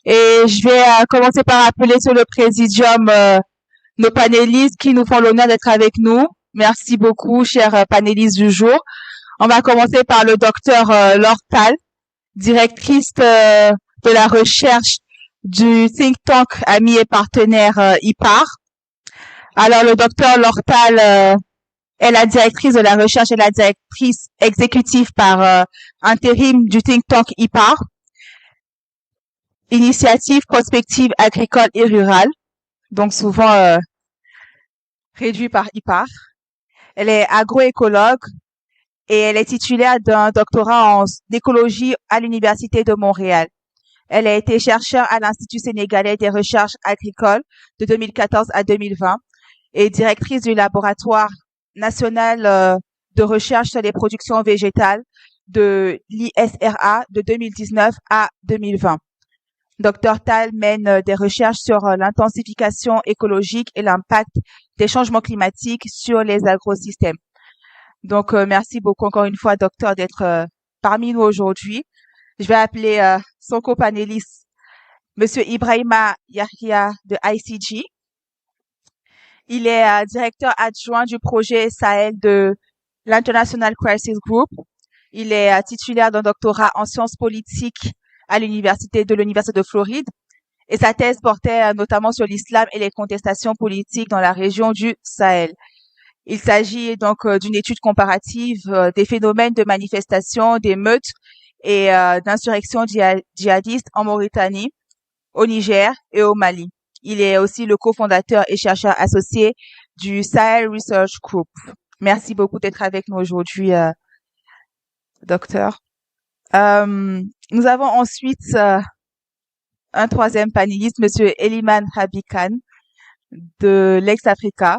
Et je vais commencer par appeler sur le présidium nos panélistes qui nous font l'honneur d'être avec nous. Merci beaucoup, chers panélistes du jour. On va commencer par le docteur Laure Tal, directrice de la recherche du think tank ami et partenaire IPAR. Alors, le docteur Laure Tal est la directrice de la recherche et la directrice exécutive par intérim du think tank IPAR, Initiative Prospective Agricole et Rurale, donc souvent réduit par IPAR. Elle est agroécologue et elle est titulaire d'un doctorat en écologie à l'Université de Montréal. Elle a été chercheure à l'Institut sénégalais des recherches agricoles de 2014 à 2020 et directrice du laboratoire national de recherche sur les productions végétales de l'ISRA de 2019 à 2020. Dr Tal mène des recherches sur l'intensification écologique et l'impact des changements climatiques sur les agrosystèmes. Donc, merci beaucoup encore une fois, docteur, d'être parmi nous aujourd'hui. Je vais appeler son copanéliste, Monsieur Ibrahima Yahya de ICG. Il est directeur adjoint du projet Sahel de l'International Crisis Group. Il est titulaire d'un doctorat en sciences politiques à l'université de Floride. Et sa thèse portait notamment sur l'islam et les contestations politiques dans la région du Sahel. Il s'agit donc d'une étude comparative des phénomènes de manifestation, d'émeutes et d'insurrections djihadistes en Mauritanie, au Niger et au Mali. Il est aussi le cofondateur et chercheur associé du Sahel Research Group. Merci beaucoup d'être avec nous aujourd'hui, docteur. Nous avons ensuite un troisième panéliste, Monsieur Eliman Habikan de l'Ex-Africa.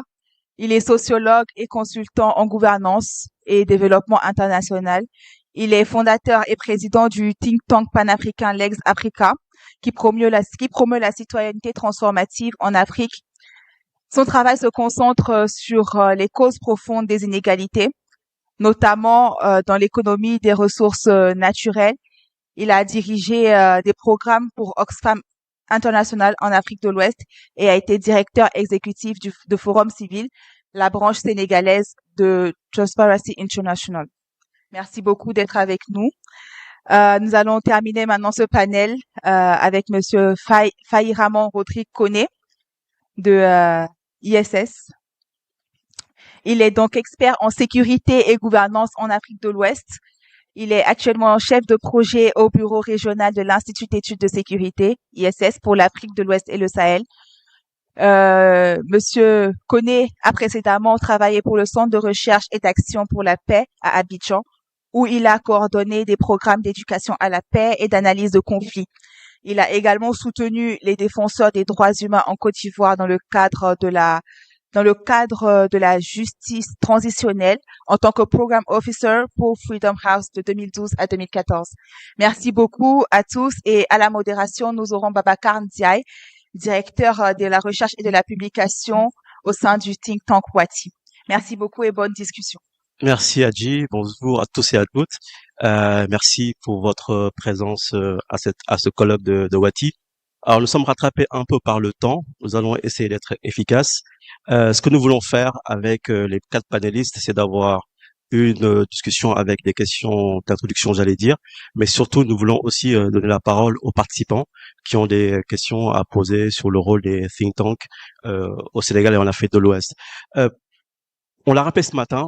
Il est sociologue et consultant en gouvernance et développement international. Il est fondateur et président du think tank panafricain Lex-Africa, qui promeut la citoyenneté transformative en Afrique. Son travail se concentre sur les causes profondes des inégalités, notamment dans l'économie des ressources naturelles. Il a dirigé des programmes pour Oxfam International en Afrique de l'Ouest et a été directeur exécutif de Forum Civil, la branche sénégalaise de Transparency International. Merci beaucoup d'être avec nous. Nous allons terminer maintenant ce panel avec Monsieur Faïraman Rodrigue Koné de ISS. Il est donc expert en sécurité et gouvernance en Afrique de l'Ouest. Il est actuellement chef de projet au bureau régional de l'Institut d'études de sécurité, ISS, pour l'Afrique de l'Ouest et le Sahel. Monsieur Koné a précédemment travaillé pour le Centre de recherche et d'action pour la paix à Abidjan, où il a coordonné des programmes d'éducation à la paix et d'analyse de conflits. Il a également soutenu les défenseurs des droits humains en Côte d'Ivoire dans le cadre de la justice transitionnelle en tant que Program Officer pour Freedom House de 2012 à 2014. Merci beaucoup à tous et à la modération, nous aurons Babacar Ndiaye, directeur de la recherche et de la publication au sein du think tank Wati. Merci beaucoup et bonne discussion. Merci Adji, bonjour à tous et à toutes. Merci pour votre présence à ce colloque de Wati. Alors nous sommes rattrapés un peu par le temps, nous allons essayer d'être efficaces. Ce que nous voulons faire avec les 4 panélistes, c'est d'avoir une discussion avec des questions d'introduction, j'allais dire, mais surtout nous voulons aussi donner la parole aux participants qui ont des questions à poser sur le rôle des think tanks au Sénégal et en Afrique de l'Ouest. On l'a rappelé ce matin,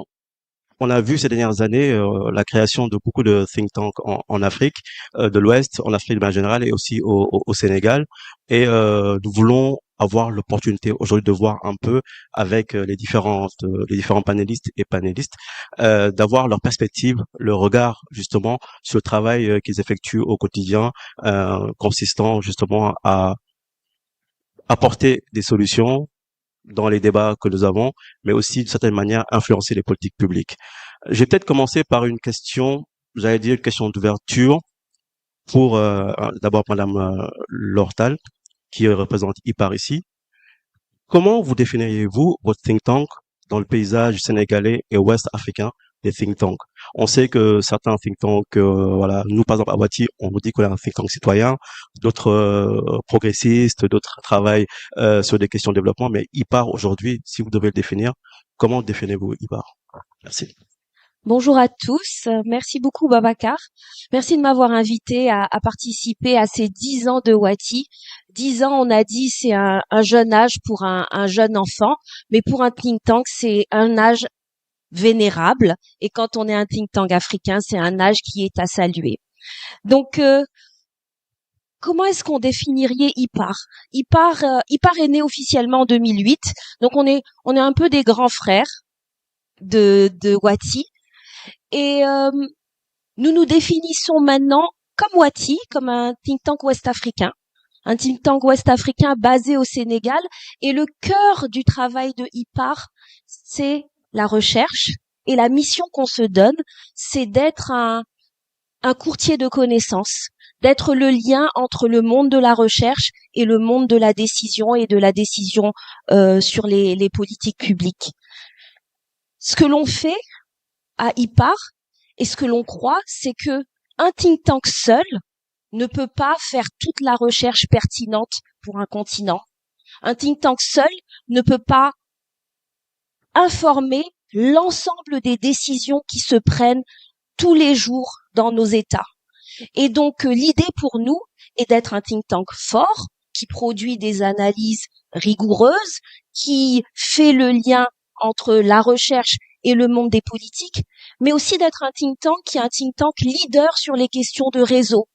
on a vu ces dernières années la création de beaucoup de think tanks en Afrique de l'Ouest, en Afrique de manière générale et aussi au Sénégal. Et nous voulons avoir l'opportunité aujourd'hui de voir un peu avec les différents panélistes et panélistes, d'avoir leur perspective, leur regard justement sur le travail qu'ils effectuent au quotidien, consistant justement à apporter des solutions dans les débats que nous avons, mais aussi d'une certaine manière influencer les politiques publiques. Je vais peut-être commencer par une question, j'allais dire une question d'ouverture pour d'abord Madame Laure Tal, qui représente IPAR ici. Comment vous définiriez-vous votre think tank dans le paysage sénégalais et ouest africain des think tanks. On sait que certains think tanks, voilà, nous par exemple à Wati, on nous dit qu'on est un think tank citoyen, d'autres progressistes, d'autres travaillent sur des questions de développement, mais IPAR aujourd'hui, si vous devez le définir, comment définissez-vous IPAR? Merci. Bonjour à tous, merci beaucoup Babacar. Merci de m'avoir invité à participer à ces 10 ans de Wati. 10 ans, on a dit, c'est un jeune âge pour un jeune enfant, mais pour un think tank, c'est un âge vénérable. Et quand on est un think tank africain, c'est un âge qui est à saluer. Donc, comment est-ce qu'on définirait IPAR? IPAR est né officiellement en 2008, donc on est un peu des grands frères de Wati. Et nous nous définissons maintenant comme Wati, comme un think tank ouest-africain. Un think tank ouest-africain basé au Sénégal. Et le cœur du travail de IPAR, c'est la recherche. Et la mission qu'on se donne, c'est d'être un courtier de connaissances, d'être le lien entre le monde de la recherche et le monde de la décision et de la décision sur les politiques publiques. Ce que l'on fait à IPAR, et ce que l'on croit, c'est que un think tank seul ne peut pas faire toute la recherche pertinente pour un continent. Un think tank seul ne peut pas informer l'ensemble des décisions qui se prennent tous les jours dans nos États. Et donc, l'idée pour nous est d'être un think tank fort, qui produit des analyses rigoureuses, qui fait le lien entre la recherche et le monde des politiques, mais aussi d'être un think tank qui est un think tank leader sur les questions de réseau.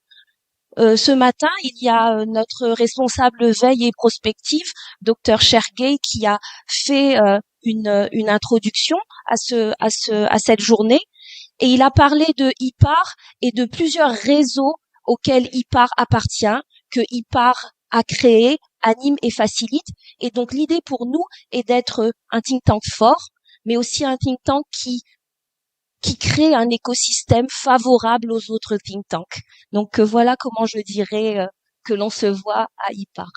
Ce matin, il y a notre responsable veille et prospective, Dr Chergay, qui a fait une introduction à cette journée, et il a parlé de IPAR et de plusieurs réseaux auxquels IPAR appartient, que IPAR a créé, anime et facilite. Et donc l'idée pour nous est d'être un think tank fort, mais aussi un think tank qui crée un écosystème favorable aux autres think tanks. Donc voilà comment je dirais que l'on se voit à IPAR.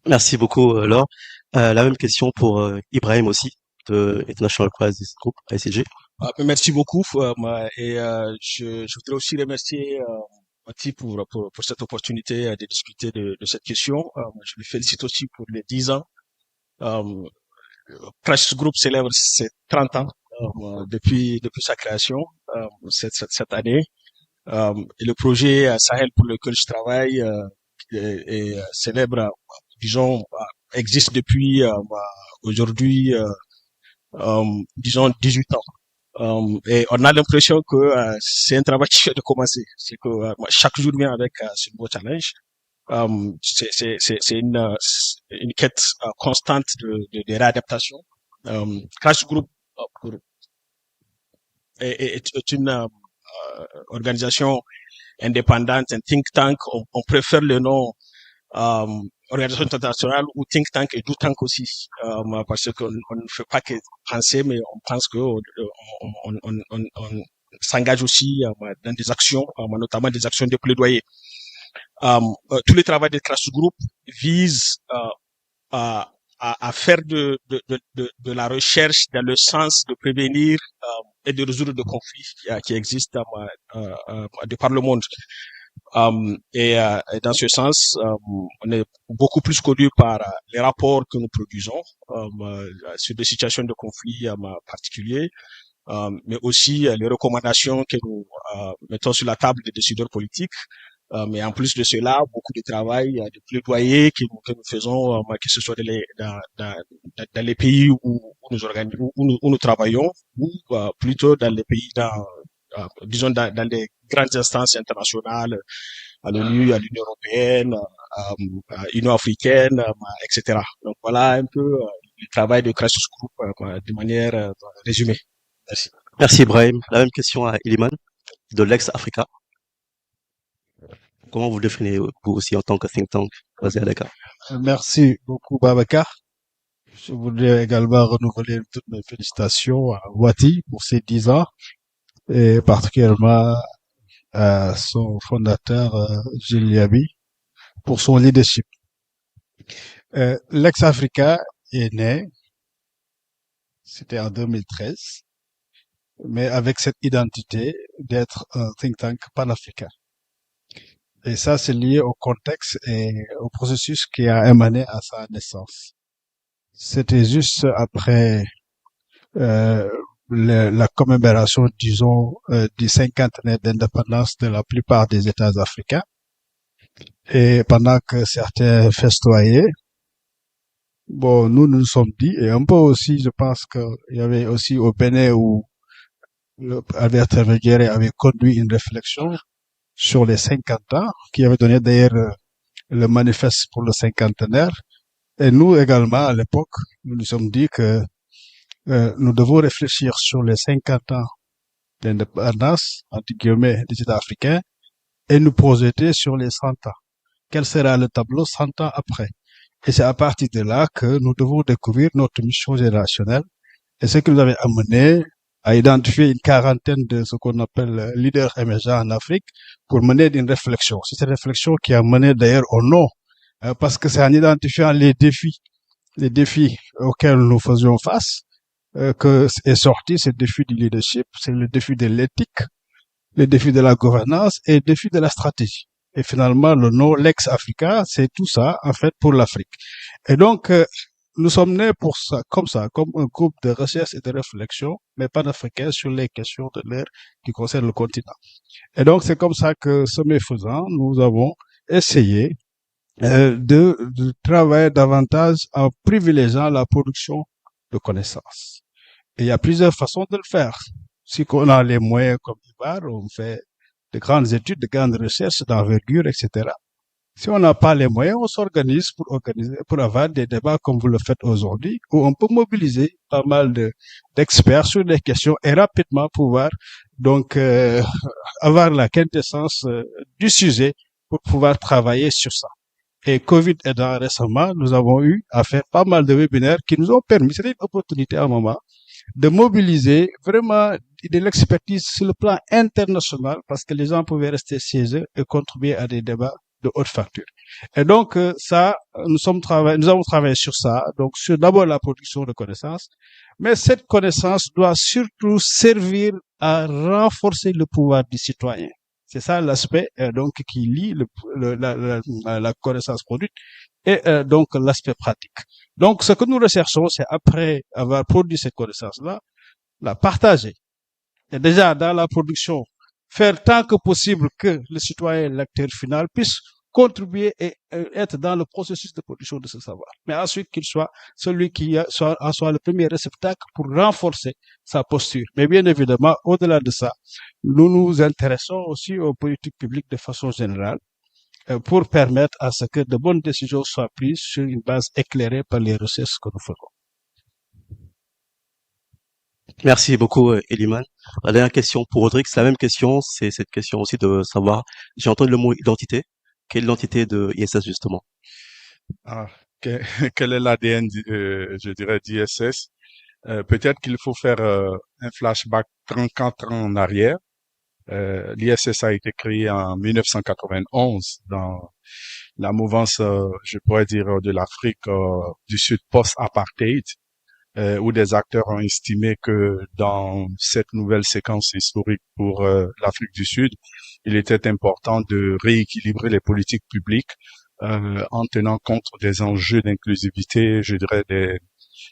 Merci beaucoup, Laure. La même question pour Ibrahim aussi, de International Crisis Group, ICG. Merci beaucoup. Je voudrais aussi remercier Mati pour cette opportunité de discuter de cette question. Je le félicite aussi pour les 10 ans. Crisis Group célèbre ses 30 ans depuis sa création cette année. Et le projet Sahel pour lequel je travaille célèbre, disons, existe depuis aujourd'hui, disons, 18 ans. Et on a l'impression que c'est un travail qui vient de commencer. C'est que chaque jour vient avec ce nouveau challenge. C'est une quête constante de réadaptation. Crash Group est une organisation indépendante, un think tank. On préfère le nom organisation internationale ou think tank et do tank aussi, parce qu'on ne fait pas que penser, mais on pense que on s'engage aussi dans des actions, notamment des actions de plaidoyer. Tout le travail de Crash Group vise à faire de la recherche dans le sens de prévenir et de résoudre des conflits qui existent de par le monde. Et dans ce sens, on est beaucoup plus connu par les rapports que nous produisons sur des situations de conflit particuliers, mais aussi les recommandations que nous mettons sur la table des décideurs politiques. Mais en plus de cela, beaucoup de travail, de plaidoyer que nous faisons, que ce soit dans les pays où nous travaillons, ou plutôt dans les pays disons dans les grandes instances internationales, à l'ONU, à l'Union européenne, à l'Union africaine, etc. Donc voilà un peu le travail de Crisis Group de manière résumée. Merci. Merci Ibrahim. La même question à Iliman, de l'ex-Africa. Comment vous définissez vous aussi en tant que think tank basé à Dakar? Merci beaucoup Babacar. Je voudrais également renouveler toutes mes félicitations à Wati pour ses 10 ans et particulièrement à son fondateur Gilles Yabi pour son leadership. L'ex-Africa est né, c'était en 2013, mais avec cette identité d'être un think tank panafricain. Et ça, c'est lié au contexte et au processus qui a émané à sa naissance. C'était juste après euh, la commémoration, disons, du cinquantenaire d'indépendance de la plupart des États africains. Et pendant que certains festoyaient, bon, nous nous sommes dit, et un peu aussi, je pense qu'il y avait aussi au Bénin où Albert Ferguere avait conduit une réflexion sur les 50 ans, qui avait donné d'ailleurs le manifeste pour le cinquantenaire. Et nous également, à l'époque, nous nous sommes dit que nous devons réfléchir sur les 50 ans d'indépendance, entre guillemets, des États africains, et nous projeter sur les 100 ans. Quel sera le tableau 100 ans après? Et c'est à partir de là que nous devons découvrir notre mission générationnelle et ce qui nous avait amené à identifier une quarantaine de ce qu'on appelle leaders émergents en Afrique pour mener une réflexion. C'est cette réflexion qui a mené d'ailleurs au nom, parce que c'est en identifiant les défis auxquels nous faisions face, que est sorti ce défi du leadership, c'est le défi de l'éthique, le défi de la gouvernance et le défi de la stratégie. Et finalement, le nom Lex Africa, c'est tout ça, en fait, pour l'Afrique. Et donc, nous sommes nés pour ça, comme un groupe de recherche et de réflexion, mais panafricain sur les questions de l'ère qui concernent le continent. Et donc, c'est comme ça que, sommet faisant, nous avons essayé de travailler davantage en privilégiant la production de connaissances. Et il y a plusieurs façons de le faire. Si on a les moyens comme Ibar, on fait de grandes études, de grandes recherches d'envergure, etc. Si on n'a pas les moyens, on s'organise pour avoir des débats comme vous le faites aujourd'hui, où on peut mobiliser pas mal d'experts sur des questions et rapidement pouvoir donc avoir la quintessence du sujet pour pouvoir travailler sur ça. Et Covid aidant récemment, nous avons eu à faire pas mal de webinaires qui nous ont permis, c'était une opportunité à un moment, de mobiliser vraiment de l'expertise sur le plan international parce que les gens pouvaient rester chez eux et contribuer à des débats de haute facture. Et donc, ça, nous avons travaillé sur ça, donc sur d'abord la production de connaissances, mais cette connaissance doit surtout servir à renforcer le pouvoir du citoyen. C'est ça l'aspect donc qui lie la connaissance produite et donc l'aspect pratique. Donc, ce que nous recherchons, c'est après avoir produit cette connaissance-là, la partager. Et déjà, dans la production, faire tant que possible que le citoyen, l'acteur final, puisse contribuer et être dans le processus de production de ce savoir. Mais ensuite, qu'il soit celui qui soit le premier réceptacle pour renforcer sa posture. Mais bien évidemment, au-delà de ça, nous nous intéressons aussi aux politiques publiques de façon générale pour permettre à ce que de bonnes décisions soient prises sur une base éclairée par les recherches que nous faisons. Merci beaucoup, Eliman. La dernière question pour Rodrigue, c'est la même question, c'est cette question aussi de savoir, j'ai entendu le mot identité. Quelle est l'identité de ISS, justement? Quel est l'ADN, je dirais, d'ISS? Peut-être qu'il faut faire un flashback 34 ans en arrière. L'ISS a été créé en 1991 dans la mouvance, je pourrais dire, de l'Afrique du Sud post-apartheid, où des acteurs ont estimé que dans cette nouvelle séquence historique pour l'Afrique du Sud, il était important de rééquilibrer les politiques publiques en tenant compte des enjeux d'inclusivité, je dirais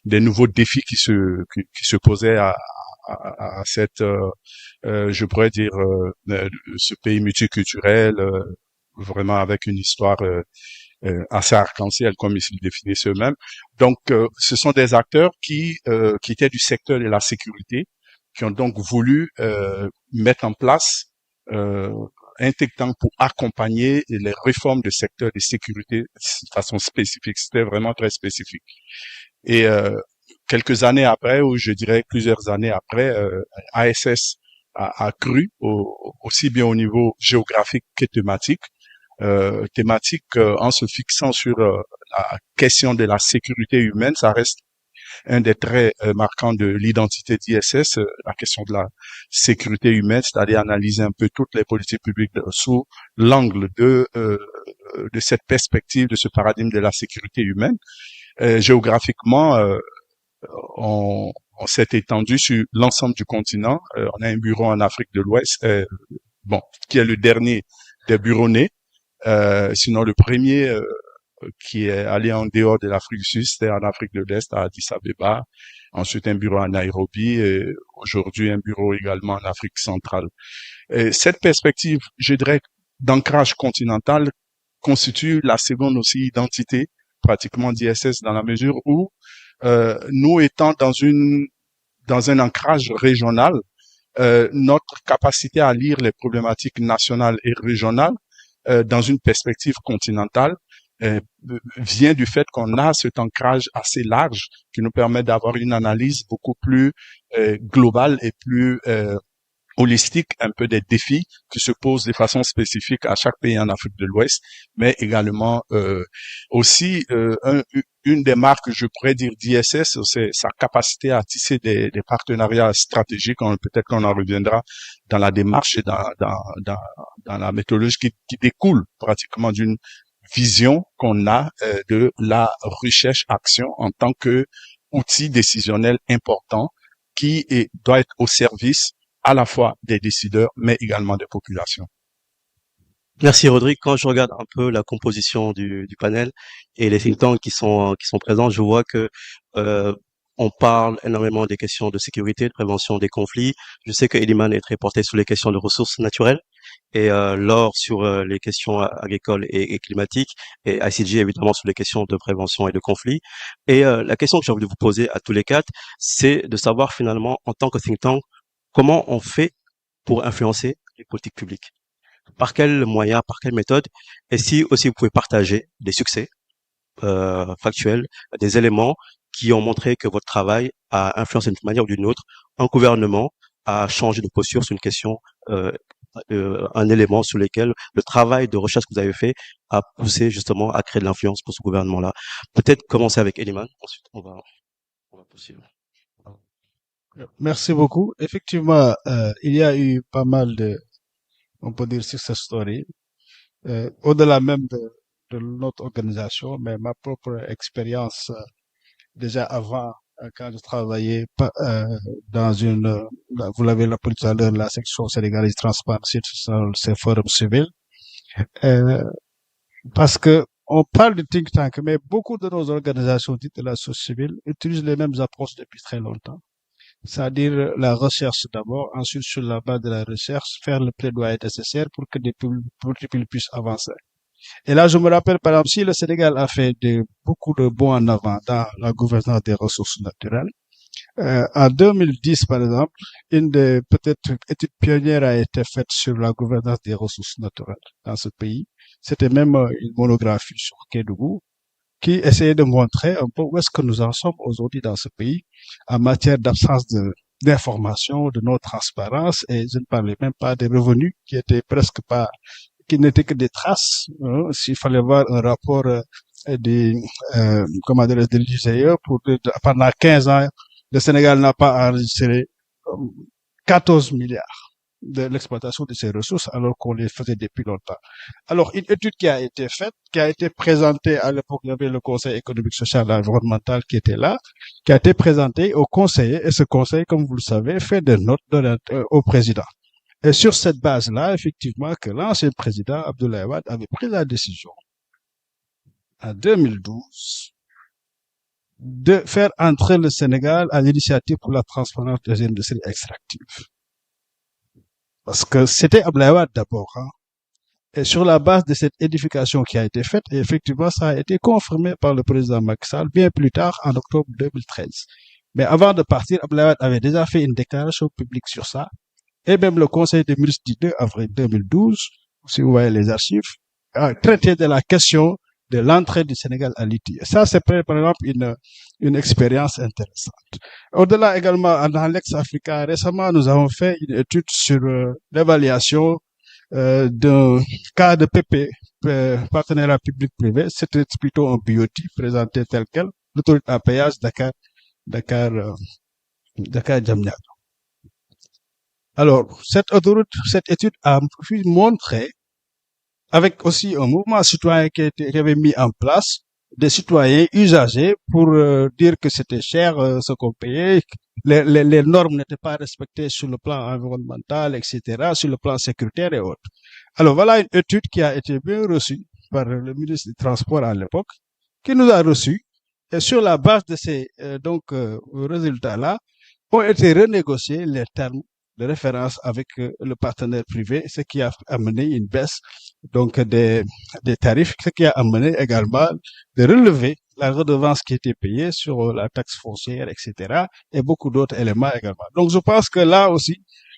des nouveaux défis qui se posaient à cette, je pourrais dire, ce pays multiculturel, vraiment avec une histoire assez arc-en-ciel comme ils le définissent eux-mêmes. Donc, ce sont des acteurs qui étaient du secteur de la sécurité, qui ont donc voulu mettre en place un think tank pour accompagner les réformes du secteur de sécurité de façon spécifique. C'était vraiment très spécifique. Et quelques années après, ou je dirais plusieurs années après, ASS a cru aussi bien au niveau géographique que thématique. En se fixant sur la question de la sécurité humaine, ça reste un des traits marquants de l'identité d'ISS, la question de la sécurité humaine, c'est-à-dire analyser un peu toutes les politiques publiques sous l'angle de cette perspective, de ce paradigme de la sécurité humaine. Géographiquement, on on s'est étendu sur l'ensemble du continent. On a un bureau en Afrique de l'Ouest, qui est le dernier des bureaux nés. Sinon, le premier qui est allé en dehors de l'Afrique du Sud, c'était en Afrique de l'Est, à Addis Abeba. Ensuite, un bureau à Nairobi. Et aujourd'hui, un bureau également en Afrique centrale. Et cette perspective, je dirais, d'ancrage continental constitue la seconde aussi identité pratiquement d'ISS dans la mesure où nous étant dans un ancrage régional, notre capacité à lire les problématiques nationales et régionales dans une perspective continentale vient du fait qu'on a cet ancrage assez large qui nous permet d'avoir une analyse beaucoup plus globale et plus holistique un peu des défis qui se posent de façon spécifique à chaque pays en Afrique de l'Ouest, mais également aussi une des marques, je pourrais dire, d'ISS, c'est sa capacité à tisser des partenariats stratégiques. Peut-être qu'on en reviendra dans la démarche et dans la méthodologie qui découle pratiquement d'une vision qu'on a de la recherche-action en tant que outil décisionnel important qui doit être au service à la fois des décideurs, mais également des populations. Merci Rodrigue. Quand je regarde un peu la composition du panel et les think tanks qui sont présents, je vois que on parle énormément des questions de sécurité, de prévention des conflits. Je sais que Eliman est très porté sur les questions de ressources naturelles et Laure sur les questions agricoles et climatiques et ICG évidemment sur les questions de prévention et de conflits. Et la question que j'ai envie de vous poser à tous les quatre, c'est de savoir finalement en tant que think tank comment on fait pour influencer les politiques publiques. Par quels moyens, par quelle méthode, et si aussi vous pouvez partager des succès factuels, des éléments qui ont montré que votre travail a influencé d'une manière ou d'une autre un gouvernement à changer de posture sur une question, un élément sur lequel le travail de recherche que vous avez fait a poussé justement à créer de l'influence pour ce gouvernement-là. Peut-être commencer avec Eliman, ensuite on va poursuivre. Merci beaucoup. Effectivement, il y a eu pas mal on peut dire, success story, au-delà même de notre organisation, mais ma propre expérience déjà avant, quand je travaillais dans vous l'avez rappelé tout à l'heure, la section sénégalaise Transparency sur ces forums civils, parce que on parle de think tank, mais beaucoup de nos organisations dites de la société civile utilisent les mêmes approches depuis très longtemps. C'est-à-dire la recherche d'abord, ensuite sur la base de la recherche, faire le plaidoyer nécessaire pour que des publics puissent avancer. Et là, je me rappelle, par exemple, si le Sénégal a fait beaucoup de bons en avant dans la gouvernance des ressources naturelles, en 2010, par exemple, une des peut-être études pionnières a été faite sur la gouvernance des ressources naturelles dans ce pays. C'était même une monographie sur Kédougou qui essayait de montrer un peu où est-ce que nous en sommes aujourd'hui dans ce pays en matière d'absence d'information, de non-transparence, et je ne parlais même pas des revenus qui étaient qui n'étaient que des traces. S'il fallait voir un rapport de l'IGE pendant 15 ans, le Sénégal n'a pas enregistré 14 milliards de l'exploitation de ces ressources alors qu'on les faisait depuis longtemps. Alors, une étude qui a été faite, qui a été présentée à l'époque, il y avait le Conseil économique, social et environnemental qui était là, qui a été présentée au conseiller, et ce conseil, comme vous le savez, fait des notes au président. Et sur cette base-là, effectivement, que l'ancien président, Abdoulaye Wade, avait pris la décision, en 2012, de faire entrer le Sénégal à l'initiative pour la transparence des industries extractives. Parce que c'était Abdoulaye Wade d'abord, Et sur la base de cette édification qui a été faite, et effectivement, ça a été confirmé par le président Macky Sall bien plus tard, en octobre 2013. Mais avant de partir, Abdoulaye Wade avait déjà fait une déclaration publique sur ça. Et même le Conseil des ministres du 2 avril 2012, si vous voyez les archives, a traité de la question de l'entrée du Sénégal à l'ITIE. Ça, c'est par exemple une expérience intéressante. Au-delà également, dans l'ex-Africa, récemment, nous avons fait une étude sur l'évaluation d'un cas de PP, partenariat public-privé. C'était plutôt un BOT présenté tel quel, l'autoroute à péage Dakar-Diamniadio. Alors, cette étude a pu montrer, avec aussi un mouvement citoyen qui avait mis en place, des citoyens usagers pour dire que c'était cher ce qu'on payait, les normes n'étaient pas respectées sur le plan environnemental, etc., sur le plan sécuritaire et autres. Alors voilà une étude qui a été bien reçue par le ministre des Transports à l'époque, qui nous a reçus, et sur la base de ces résultats-là, ont été renégociés les termes de référence avec le partenaire privé, ce qui a amené une baisse donc des tarifs, ce qui a amené également de relever la redevance qui était payée sur la taxe foncière, etc., et beaucoup d'autres éléments également. Donc je pense que là aussi,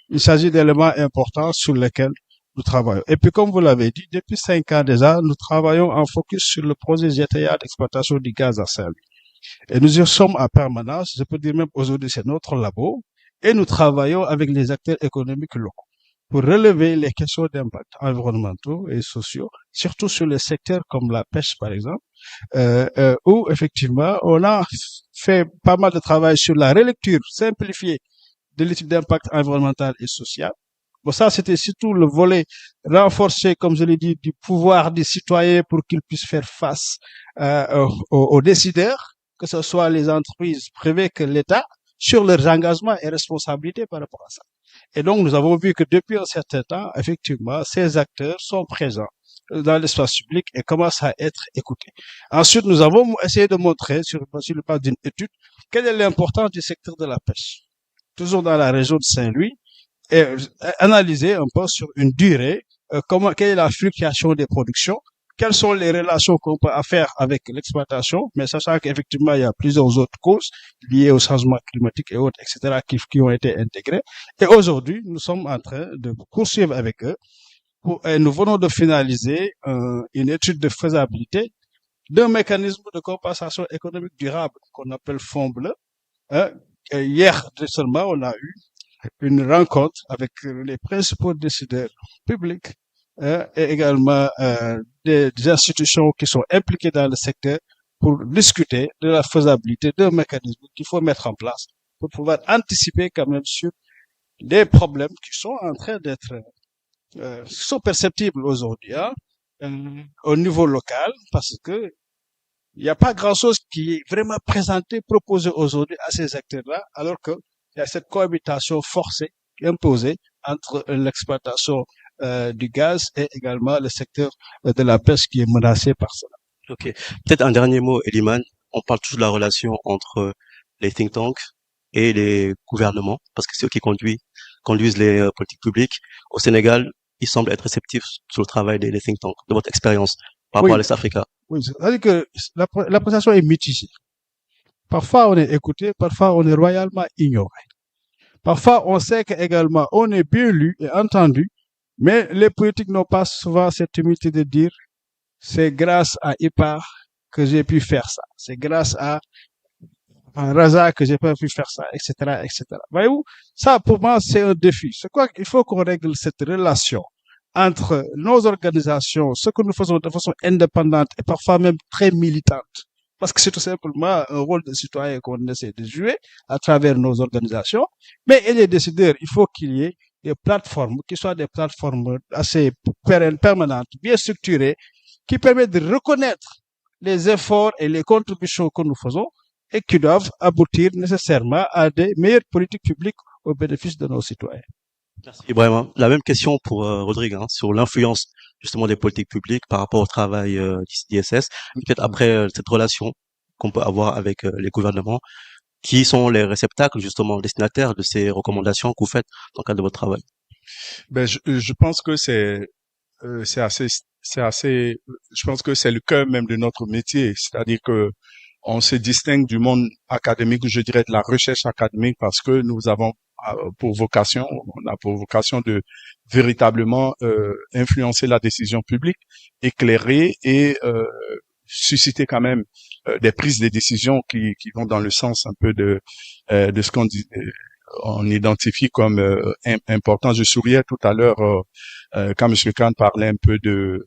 il s'agit d'éléments importants sur lesquels nous travaillons. Et puis comme vous l'avez dit, depuis 5 ans déjà, nous travaillons en focus sur le projet GTA d'exploitation du gaz à Saint-Louis. Et nous y sommes en permanence, je peux dire même aujourd'hui c'est notre labo, et nous travaillons avec les acteurs économiques locaux pour relever les questions d'impact environnementaux et sociaux, surtout sur les secteurs comme la pêche par exemple, où effectivement on a fait pas mal de travail sur la relecture simplifiée de l'étude d'impact environnemental et social. Bon, ça, c'était surtout le volet renforcé, comme je l'ai dit, du pouvoir des citoyens pour qu'ils puissent faire face aux décideurs, que ce soit les entreprises privées que l'État, sur leurs engagements et responsabilités par rapport à ça. Et donc, nous avons vu que depuis un certain temps, effectivement, ces acteurs sont présents dans l'espace public et commencent à être écoutés. Ensuite, nous avons essayé de montrer, sur le plan d'une étude, quelle est l'importance du secteur de la pêche, toujours dans la région de Saint-Louis, et analyser un peu sur une durée quelle est la fluctuation des productions, quelles sont les relations qu'on peut faire avec l'exploitation, mais sachant qu'effectivement il y a plusieurs autres causes liées au changement climatique et autres, etc., qui ont été intégrées. Et aujourd'hui, nous sommes en train de poursuivre avec eux et nous venons de finaliser une étude de faisabilité d'un mécanisme de compensation économique durable qu'on appelle Fonds bleu. Et hier seulement, on a eu une rencontre avec les principaux décideurs publics et également des institutions qui sont impliquées dans le secteur pour discuter de la faisabilité d'un mécanisme qu'il faut mettre en place pour pouvoir anticiper quand même sur des problèmes qui sont en train d'être sont perceptibles aujourd'hui au niveau local parce que il n'y a pas grand-chose qui est vraiment présenté, proposé aujourd'hui à ces acteurs-là, alors que il y a cette cohabitation forcée, imposée entre l'exploitation du gaz et également le secteur de la pêche qui est menacé par cela. Ok. Peut-être un dernier mot, Eliman. On parle toujours de la relation entre les think tanks et les gouvernements, parce que c'est eux qui conduisent les politiques publiques. Au Sénégal, ils semblent être réceptifs sur le travail des think tanks, de votre expérience par rapport à l'Est Africa. Oui, c'est-à-dire que l'appréciation est mitigée. Parfois, on est écouté, parfois, on est royalement ignoré. Parfois, on sait qu'également, on est bien lu et entendu, mais les politiques n'ont pas souvent cette humilité de dire c'est grâce à IPAR que j'ai pu faire ça. C'est grâce à Raza que j'ai pas pu faire ça, etc., etc. Voyez-vous, ça, pour moi, c'est un défi. C'est quoi qu'il faut qu'on règle cette relation entre nos organisations, ce que nous faisons de façon indépendante et parfois même très militante. Parce que c'est tout simplement un rôle de citoyen qu'on essaie de jouer à travers nos organisations. Mais et les décideurs, il faut qu'il y ait des plateformes qui soient des plateformes assez pérennes, permanentes, bien structurées, qui permettent de reconnaître les efforts et les contributions que nous faisons et qui doivent aboutir nécessairement à des meilleures politiques publiques au bénéfice de nos citoyens. Merci Ibrahima. La même question pour Rodrigue sur l'influence justement des politiques publiques par rapport au travail d'ISS. Peut-être après cette relation qu'on peut avoir avec les gouvernements, qui sont les réceptacles justement destinataires de ces recommandations que vous faites dans le cadre de votre travail. Ben, je pense que c'est assez, je pense que c'est le cœur même de notre métier, c'est-à-dire que on se distingue du monde académique, je dirais de la recherche académique, parce que nous avons on a pour vocation de véritablement influencer la décision publique, éclairer et susciter quand même des prises de décision qui vont dans le sens un peu de ce qu'on dit, on identifie comme important. Je souriais tout à l'heure quand M. Khan parlait un peu de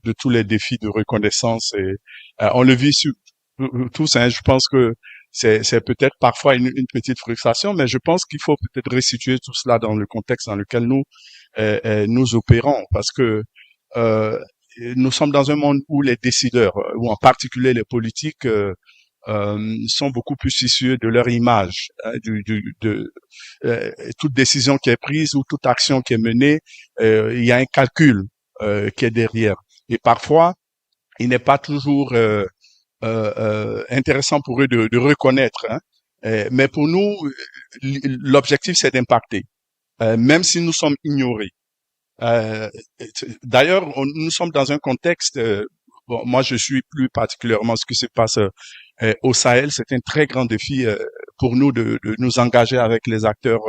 de tous les défis de reconnaissance et on le vit tous. Hein, je pense que c'est peut-être parfois une petite frustration, mais je pense qu'il faut peut-être restituer tout cela dans le contexte dans lequel nous opérons, parce que nous sommes dans un monde où les décideurs, ou en particulier les politiques, sont beaucoup plus soucieux de leur image, hein, toute décision qui est prise ou toute action qui est menée, il y a un calcul qui est derrière. Et parfois, il n'est pas toujours intéressant pour eux de reconnaître, hein. Mais pour nous, l'objectif, c'est d'impacter, même si nous sommes ignorés. Euh, D'ailleurs, nous sommes dans un contexte, bon, moi je suis plus particulièrement ce qui se passe au Sahel. C'est un très grand défi pour nous de nous engager avec les acteurs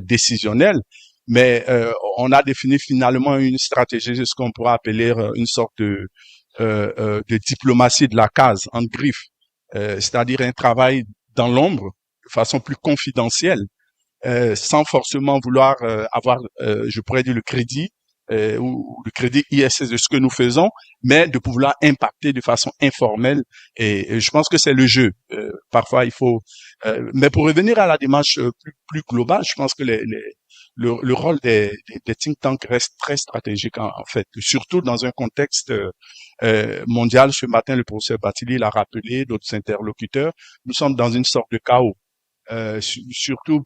décisionnels. Mais on a défini finalement une stratégie, ce qu'on pourrait appeler une sorte de diplomatie de la case, en griffe, c'est-à-dire un travail dans l'ombre, de façon plus confidentielle, sans forcément vouloir avoir, je pourrais dire, le crédit ou le crédit ISS de ce que nous faisons, mais de pouvoir impacter de façon informelle. Et je pense que c'est le jeu. Parfois, il faut. Mais pour revenir à la démarche plus globale, je pense que le rôle des think tanks reste très stratégique en fait, surtout dans un contexte mondial. Ce matin, le professeur Batili l'a rappelé, d'autres interlocuteurs. Nous sommes dans une sorte de chaos, surtout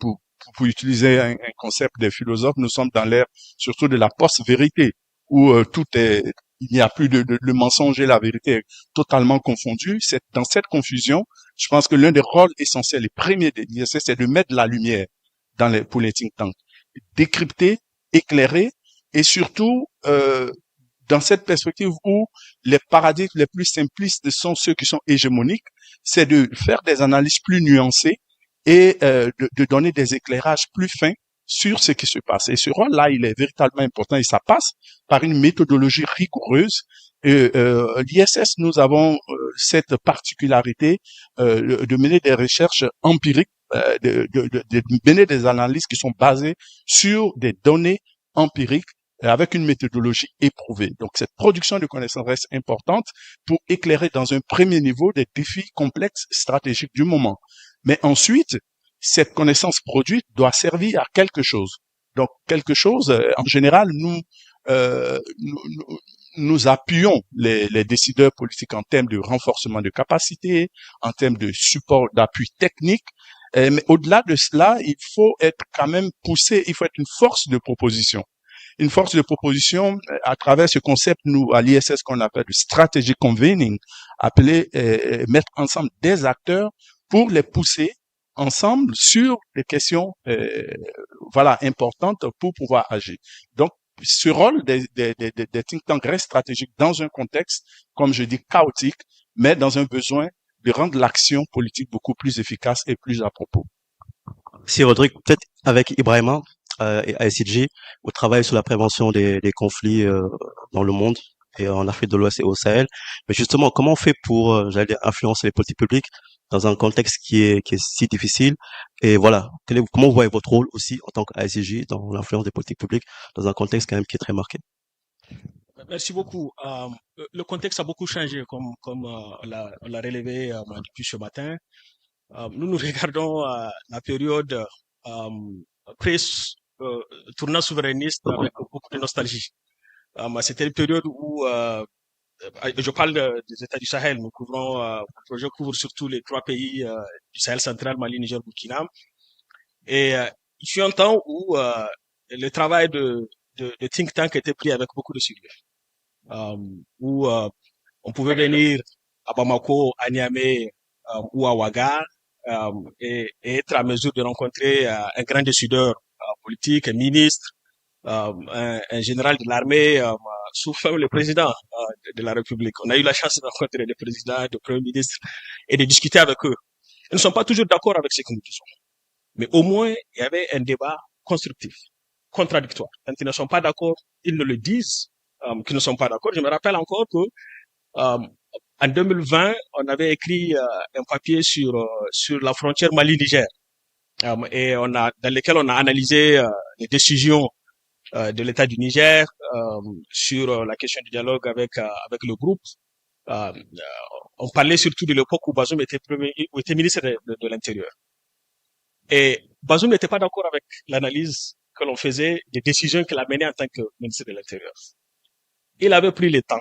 pour utiliser un concept des philosophes, nous sommes dans l'ère surtout de la post-vérité, où il n'y a plus de mensonge et la vérité est totalement confondue. C'est dans cette confusion, je pense que l'un des rôles essentiels et premiers des ISS, c'est de mettre de la lumière pour les think tanks, décrypter, éclairer, et surtout dans cette perspective où les paradigmes les plus simplistes sont ceux qui sont hégémoniques, c'est de faire des analyses plus nuancées et de donner des éclairages plus fins sur ce qui se passe. Et ce rôle-là, il est véritablement important et ça passe par une méthodologie rigoureuse. L'ISS, nous avons cette particularité de mener des recherches empiriques, de mener des analyses qui sont basées sur des données empiriques avec une méthodologie éprouvée. Donc, cette production de connaissances reste importante pour éclairer dans un premier niveau des défis complexes stratégiques du moment. Mais ensuite, cette connaissance produite doit servir à quelque chose. Donc, quelque chose, en général, nous appuyons les décideurs politiques en termes de renforcement de capacité, en termes de support, d'appui technique. Mais au-delà de cela, il faut être quand même poussé, il faut être une force de proposition. Une force de proposition à travers ce concept, nous, à l'ISS, qu'on appelle le strategic convening, appelé mettre ensemble des acteurs pour les pousser ensemble sur des questions importantes pour pouvoir agir. Donc, ce rôle des think tanks reste stratégique dans un contexte, comme je dis, chaotique, mais dans un besoin de rendre l'action politique beaucoup plus efficace et plus à propos. Si Rodrigue, peut-être avec Ibrahima et ICG, vous travaillez sur la prévention des conflits dans le monde et en Afrique de l'Ouest et au Sahel. Mais justement, comment on fait pour, j'allais dire, influencer les politiques publiques dans un contexte qui est si difficile? Et voilà, comment vous voyez votre rôle aussi en tant qu'ASCJ dans l'influence des politiques publiques dans un contexte quand même qui est très marqué? Merci beaucoup. Le contexte a beaucoup changé, comme on l'a relevé depuis ce matin. Nous regardons la période tournant souverainiste avec beaucoup de nostalgie. C'était une période où je parle des États du Sahel. Nous couvrons, le projet couvre surtout les 3 pays du Sahel central, Mali, Niger, Burkina. Et il fut un temps où le travail de think tank était pris avec beaucoup de sérieux. Où on pouvait venir à Bamako, à Niamey ou à Ouaga et être à mesure de rencontrer un grand décideur politique, un ministre, un général de l'armée, sauf le président de la République. On a eu la chance de rencontrer le président, le premier ministre et de discuter avec eux. Ils ne sont pas toujours d'accord avec ce que nous disons. Mais au moins, il y avait un débat constructif, contradictoire. Quand ils ne sont pas d'accord, ils ne le disent, qu'ils ne sont pas d'accord. Je me rappelle encore que en 2020, on avait écrit un papier sur la frontière Mali-Niger, et dans lequel on a analysé les décisions de l'État du Niger sur la question du dialogue avec le groupe. On parlait surtout de l'époque où Bazoum était ministre de l'Intérieur. Et Bazoum n'était pas d'accord avec l'analyse que l'on faisait des décisions qu'il a menées en tant que ministre de l'Intérieur. il avait pris le temps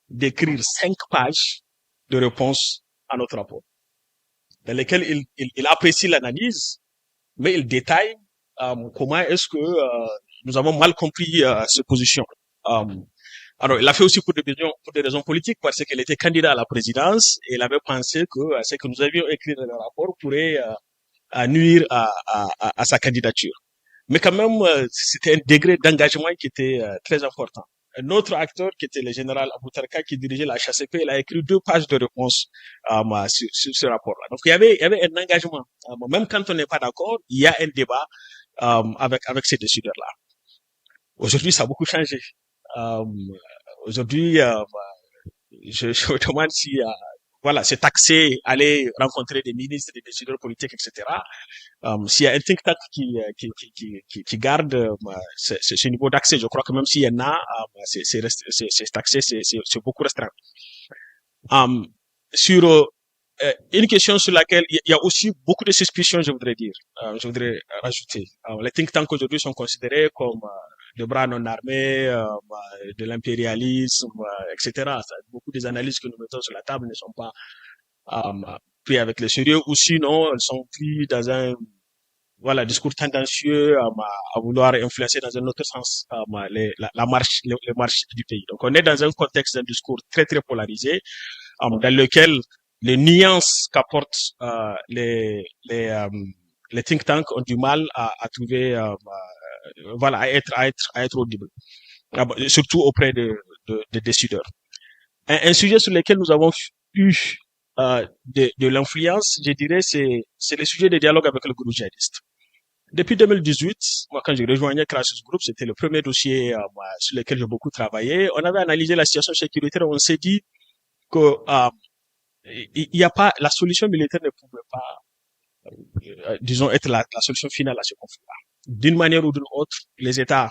d'écrire 5 pages de réponse à notre rapport, dans lesquelles il apprécie l'analyse, mais il détaille comment est-ce que nous avons mal compris ces positions. Alors, il a fait aussi pour des raisons politiques, parce qu'il était candidat à la présidence et il avait pensé que ce que nous avions écrit dans le rapport pourrait nuire à sa candidature. Mais quand même, c'était un degré d'engagement qui était très important. Un autre acteur, qui était le général Aboutarka, qui dirigeait la HACP, il a écrit 2 pages de réponse sur ce rapport-là. Donc, il y avait un engagement. Même quand on n'est pas d'accord, il y a un débat avec ces décideurs-là. Aujourd'hui, ça a beaucoup changé. Aujourd'hui, je me demande si voilà, c'est taxé aller rencontrer des ministres, des décideurs politiques, etc. S'il y a un think tank qui garde ce niveau d'accès, je crois que même s'il y en a, c'est taxé, c'est beaucoup restreint. Sur une question sur laquelle il y a aussi beaucoup de suspicions, je voudrais rajouter. Les think tanks aujourd'hui sont considérés comme de bras non armés, de l'impérialisme, etc. Beaucoup des analyses que nous mettons sur la table ne sont pas pris avec le sérieux, ou sinon elles sont prises dans un discours tendancieux à vouloir influencer dans un autre sens les marches du pays. Donc on est dans un contexte d'un discours très très polarisé, dans lequel les nuances qu'apportent les think tanks ont du mal à trouver à être audibles, surtout auprès des décideurs. Un sujet sur lequel nous avons eu de l'influence, je dirais, c'est le sujet des dialogues avec le groupe djihadiste. Depuis 2018, moi, quand j'ai rejoint Crisis Group, c'était le premier dossier sur lequel j'ai beaucoup travaillé. On avait analysé la situation sécuritaire. On s'est dit que il y a pas, la solution militaire ne pouvait pas, disons, être la solution finale à ce conflit-là. D'une manière ou d'une autre, les États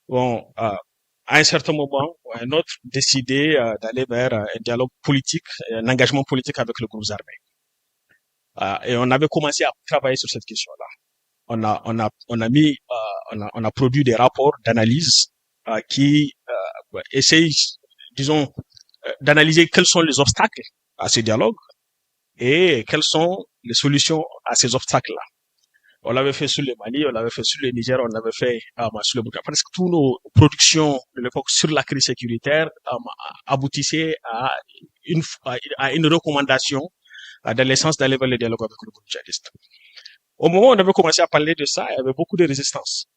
vont, à un certain moment ou à un autre, décider d'aller vers un dialogue politique, un engagement politique avec le groupe armé. Et on avait commencé à travailler sur cette question-là. On a produit des rapports d'analyse qui essayent, disons, d'analyser quels sont les obstacles à ce dialogue et quelles sont les solutions à ces obstacles-là. On l'avait fait sur le Mali, on l'avait fait sur le Niger, on l'avait fait sur le Burkina. Presque toutes nos productions de l'époque sur la crise sécuritaire aboutissaient à une recommandation dans l'essence d'aller vers le dialogue avec le groupe djihadiste. Au moment où on avait commencé à parler de ça, il y avait beaucoup de résistance.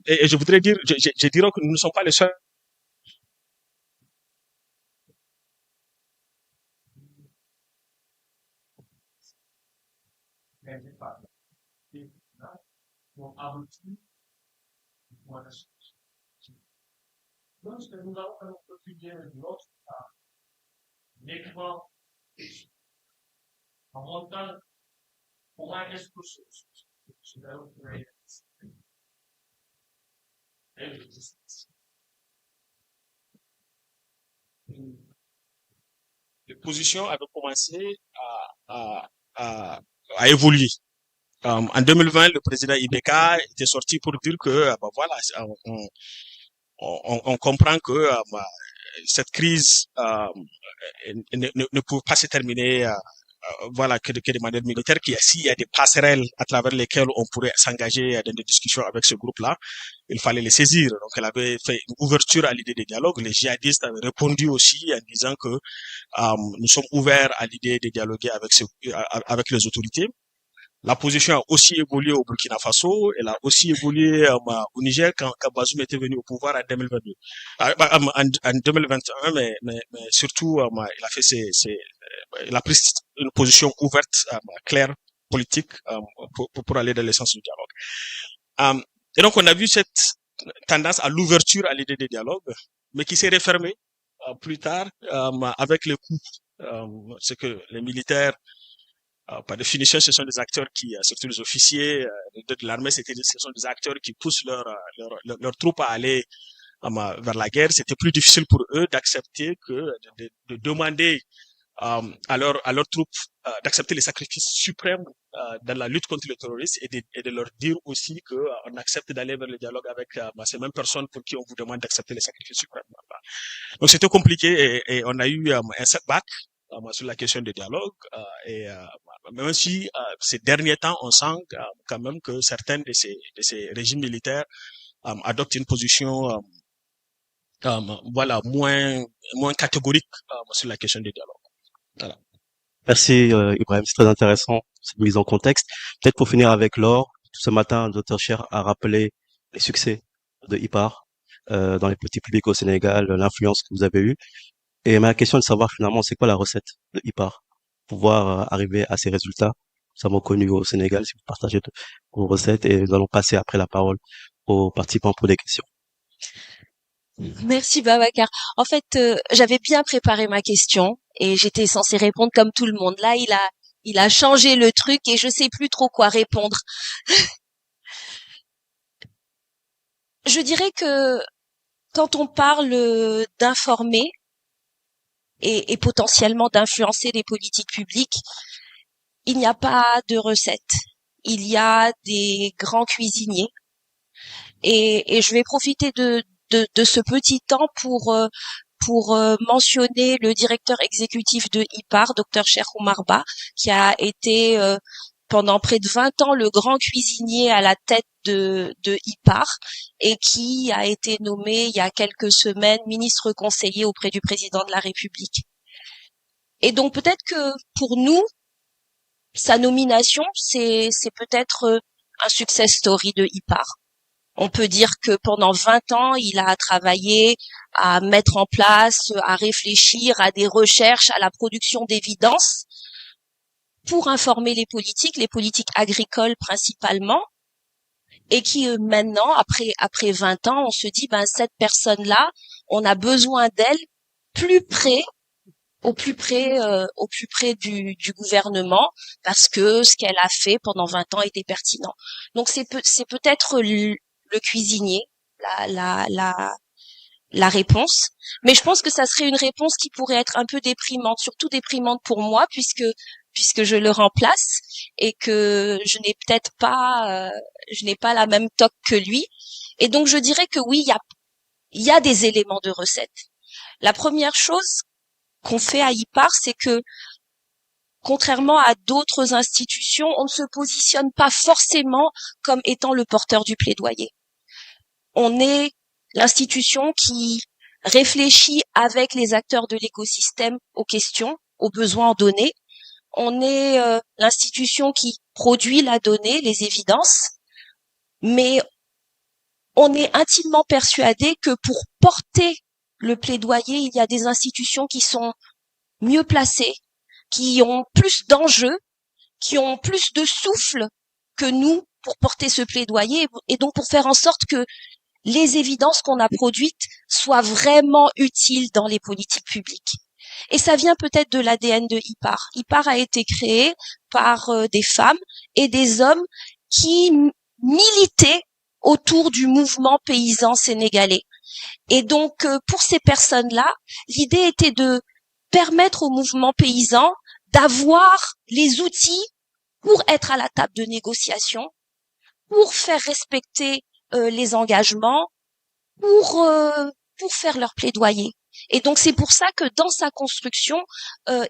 Et je voudrais dire, je dirais que nous ne sommes pas les seuls. Donc, nous avons un quotidien de l'autre part. Nettement, en montant, comment est-ce que ce dialogue pourrait être les positions avaient commencé à évoluer. En 2020, le président Ibeka était sorti pour dire que on comprend que cette crise ne peut pas se terminer que de manière militaire, s'il y a des passerelles à travers lesquelles on pourrait s'engager dans des discussions avec ce groupe-là, il fallait les saisir. Donc, elle avait fait une ouverture à l'idée des dialogues. Les djihadistes avaient répondu aussi en disant que nous sommes ouverts à l'idée de dialoguer avec les autorités. La position a aussi évolué au Burkina Faso, elle a aussi évolué au Niger quand Bazoum était venu au pouvoir en 2022. En 2021, mais surtout, il a pris une position ouverte, claire, politique, pour aller dans le sens du dialogue. Et donc, on a vu cette tendance à l'ouverture à l'idée des dialogues, mais qui s'est refermée plus tard avec le coup. C'est que les militaires, par définition, ce sont des acteurs qui, surtout les officiers de l'armée, ce sont des acteurs qui poussent leurs troupes à aller vers la guerre. C'était plus difficile pour eux d'accepter de demander à leurs troupes d'accepter les sacrifices suprêmes dans la lutte contre le terrorisme et de leur dire aussi que on accepte d'aller vers le dialogue avec ces mêmes personnes pour qui on vous demande d'accepter les sacrifices suprêmes. Donc c'était compliqué et on a eu un setback sur la question du dialogue même si ces derniers temps on sent quand même que certains de ces régimes militaires adoptent une position voilà moins catégorique sur la question du dialogue. Voilà. Merci Ibrahim, c'est très intéressant cette mise en contexte. Peut-être pour finir avec Laure, ce matin, Dr Cher a rappelé les succès de IPAR dans les politiques publiques au Sénégal, l'influence que vous avez eue. Et ma question est de savoir finalement c'est quoi la recette de IPAR pour pouvoir arriver à ces résultats. Nous avons connu au Sénégal, si vous partagez vos recettes, et nous allons passer après la parole aux participants pour des questions. Merci Babacar. En fait, j'avais bien préparé ma question et j'étais censée répondre comme tout le monde. Là, il a changé le truc et je sais plus trop quoi répondre. Je dirais que quand on parle d'informer et potentiellement d'influencer les politiques publiques, il n'y a pas de recette. Il y a des grands cuisiniers et je vais profiter de ce petit temps pour mentionner le directeur exécutif de IPAR, Dr Cheikh Oumar Ba, qui a été pendant près de 20 ans le grand cuisinier à la tête de IPAR et qui a été nommé il y a quelques semaines ministre conseiller auprès du président de la République. Et donc peut-être que pour nous, sa nomination, c'est peut-être un success story de IPAR. On peut dire que pendant 20 ans, il a travaillé à mettre en place, à réfléchir à des recherches, à la production d'évidence pour informer les politiques agricoles principalement, et qui maintenant, après 20 ans, on se dit, cette personne-là, on a besoin d'elle au plus près du gouvernement, parce que ce qu'elle a fait pendant 20 ans était pertinent. Donc c'est peut-être le cuisinier, la réponse. Mais je pense que ça serait une réponse qui pourrait être un peu déprimante, surtout déprimante pour moi, puisque je le remplace et que je n'ai peut-être pas, je n'ai pas la même toque que lui. Et donc je dirais que oui, il y a des éléments de recette. La première chose qu'on fait à IPAR, c'est que contrairement à d'autres institutions, on ne se positionne pas forcément comme étant le porteur du plaidoyer. On est l'institution qui réfléchit avec les acteurs de l'écosystème aux questions, aux besoins en données. On est l'institution qui produit la donnée, les évidences, mais on est intimement persuadé que pour porter le plaidoyer, il y a des institutions qui sont mieux placées, qui ont plus d'enjeux, qui ont plus de souffle que nous pour porter ce plaidoyer et donc pour faire en sorte que les évidences qu'on a produites soient vraiment utiles dans les politiques publiques. Et ça vient peut-être de l'ADN de IPAR. IPAR a été créé par des femmes et des hommes qui militaient autour du mouvement paysan sénégalais. Et donc, pour ces personnes-là, l'idée était de permettre au mouvement paysan d'avoir les outils pour être à la table de négociation, pour faire respecter les engagements, pour faire leur plaidoyer. Et donc c'est pour ça que dans sa construction,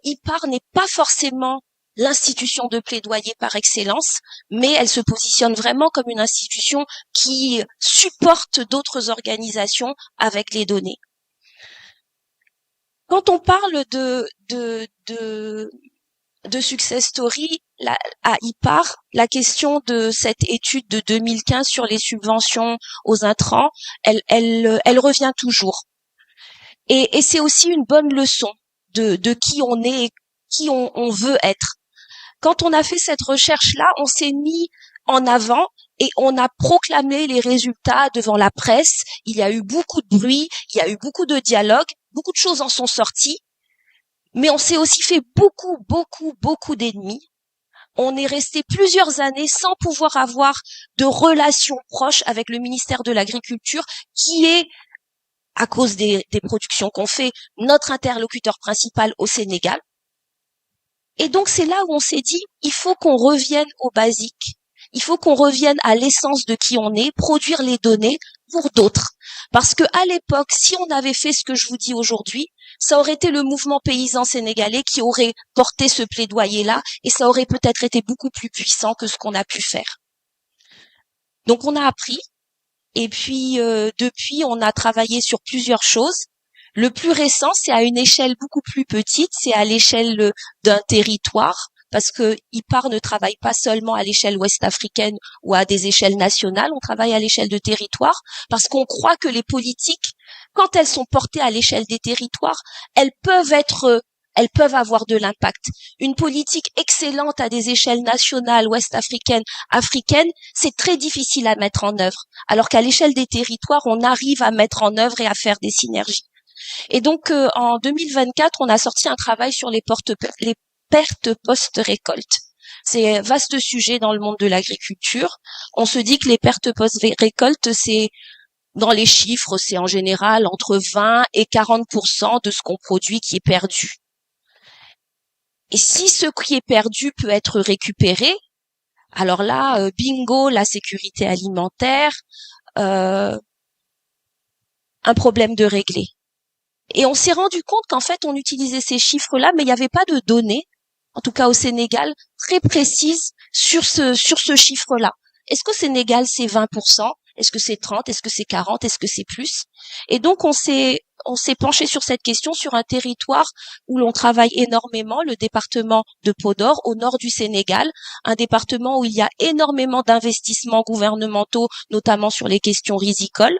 IPAR n'est pas forcément l'institution de plaidoyer par excellence, mais elle se positionne vraiment comme une institution qui supporte d'autres organisations avec les données. Quand on parle de success story à IPAR, la question de cette étude de 2015 sur les subventions aux intrants, elle revient toujours. Et c'est aussi une bonne leçon de qui on est et qui on veut être. Quand on a fait cette recherche-là, on s'est mis en avant et on a proclamé les résultats devant la presse. Il y a eu beaucoup de bruit, il y a eu beaucoup de dialogues, beaucoup de choses en sont sorties. Mais on s'est aussi fait beaucoup d'ennemis. On est resté plusieurs années sans pouvoir avoir de relations proches avec le ministère de l'Agriculture, qui est, à cause des productions qu'on fait, notre interlocuteur principal au Sénégal. Et donc c'est là où on s'est dit, il faut qu'on revienne au basique. Il faut qu'on revienne à l'essence de qui on est, produire les données pour d'autres. Parce que à l'époque, si on avait fait ce que je vous dis aujourd'hui, ça aurait été le mouvement paysan sénégalais qui aurait porté ce plaidoyer-là, et ça aurait peut-être été beaucoup plus puissant que ce qu'on a pu faire. Donc on a appris, et puis depuis, on a travaillé sur plusieurs choses. Le plus récent, c'est à une échelle beaucoup plus petite, c'est à l'échelle d'un territoire, parce que IPAR ne travaille pas seulement à l'échelle ouest-africaine ou à des échelles nationales, on travaille à l'échelle de territoire, parce qu'on croit que les politiques, quand elles sont portées à l'échelle des territoires, elles peuvent avoir de l'impact. Une politique excellente à des échelles nationales, ouest-africaines, africaines, c'est très difficile à mettre en œuvre, alors qu'à l'échelle des territoires, on arrive à mettre en œuvre et à faire des synergies. Et donc, en 2024, on a sorti un travail sur les pertes post-récolte. C'est un vaste sujet dans le monde de l'agriculture. On se dit que les pertes post-récolte, c'est, dans les chiffres, c'est en général entre 20 et 40% de ce qu'on produit qui est perdu. Et si ce qui est perdu peut être récupéré, alors là, bingo, la sécurité alimentaire, un problème de régler. Et on s'est rendu compte qu'en fait, on utilisait ces chiffres-là, mais il n'y avait pas de données, en tout cas au Sénégal, très précises sur ce chiffre-là. Est-ce qu'au Sénégal, c'est 20%? Est-ce que c'est 30? Est-ce que c'est 40? Est-ce que c'est plus? Et donc, on s'est penché sur cette question sur un territoire où l'on travaille énormément, le département de Podor, au nord du Sénégal, un département où il y a énormément d'investissements gouvernementaux, notamment sur les questions rizicoles.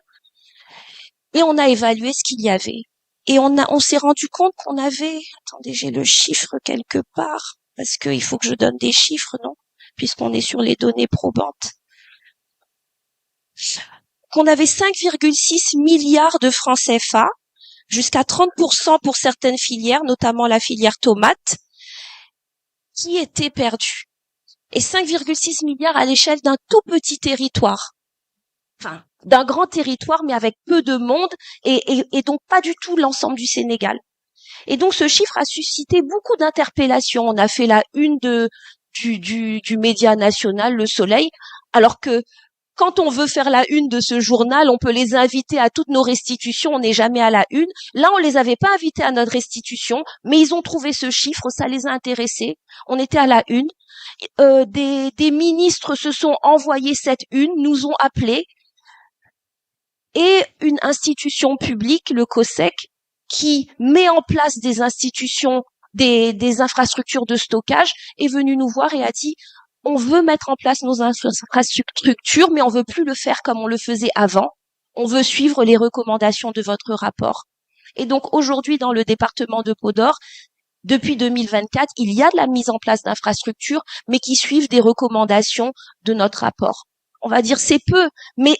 Et on a évalué ce qu'il y avait. Et on s'est rendu compte qu'on avait, attendez, j'ai le chiffre quelque part, parce qu'il faut que je donne des chiffres, non? Puisqu'on est sur les données probantes. Qu'on avait 5,6 milliards de francs CFA, jusqu'à 30% pour certaines filières, notamment la filière tomate, qui étaient perdues. Et 5,6 milliards à l'échelle d'un tout petit territoire. Enfin, d'un grand territoire, mais avec peu de monde, et donc pas du tout l'ensemble du Sénégal. Et donc ce chiffre a suscité beaucoup d'interpellations. On a fait la une du média national, Le Soleil, alors que quand on veut faire la une de ce journal, on peut les inviter à toutes nos restitutions, on n'est jamais à la une. Là, on les avait pas invités à notre restitution, mais ils ont trouvé ce chiffre, ça les a intéressés. On était à la une. Des ministres se sont envoyés cette une, nous ont appelés. Et une institution publique, le COSEC, qui met en place des institutions, des infrastructures de stockage, est venu nous voir et a dit « On veut mettre en place nos infrastructures, mais on veut plus le faire comme on le faisait avant. On veut suivre les recommandations de votre rapport. » Et donc aujourd'hui, dans le département de Podor, depuis 2024, il y a de la mise en place d'infrastructures, mais qui suivent des recommandations de notre rapport. On va dire c'est peu, mais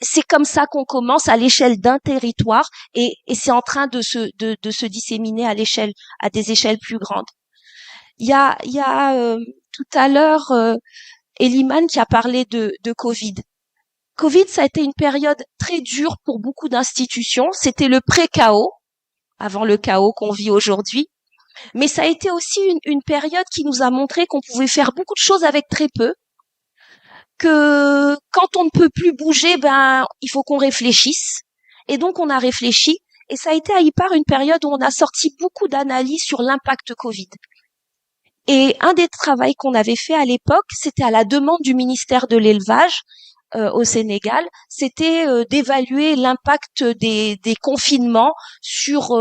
c'est comme ça qu'on commence à l'échelle d'un territoire et c'est en train de se disséminer à des échelles plus grandes. Il y a tout à l'heure Eliman qui a parlé de Covid. Covid, ça a été une période très dure pour beaucoup d'institutions. C'était le pré-chaos, avant le chaos qu'on vit aujourd'hui. Mais ça a été aussi une période qui nous a montré qu'on pouvait faire beaucoup de choses avec très peu. Que quand on ne peut plus bouger, il faut qu'on réfléchisse. Et donc, on a réfléchi. Et ça a été à IPAR une période où on a sorti beaucoup d'analyses sur l'impact Covid. Et un des travaux qu'on avait fait à l'époque, c'était à la demande du ministère de l'Élevage au Sénégal, c'était d'évaluer l'impact des confinements sur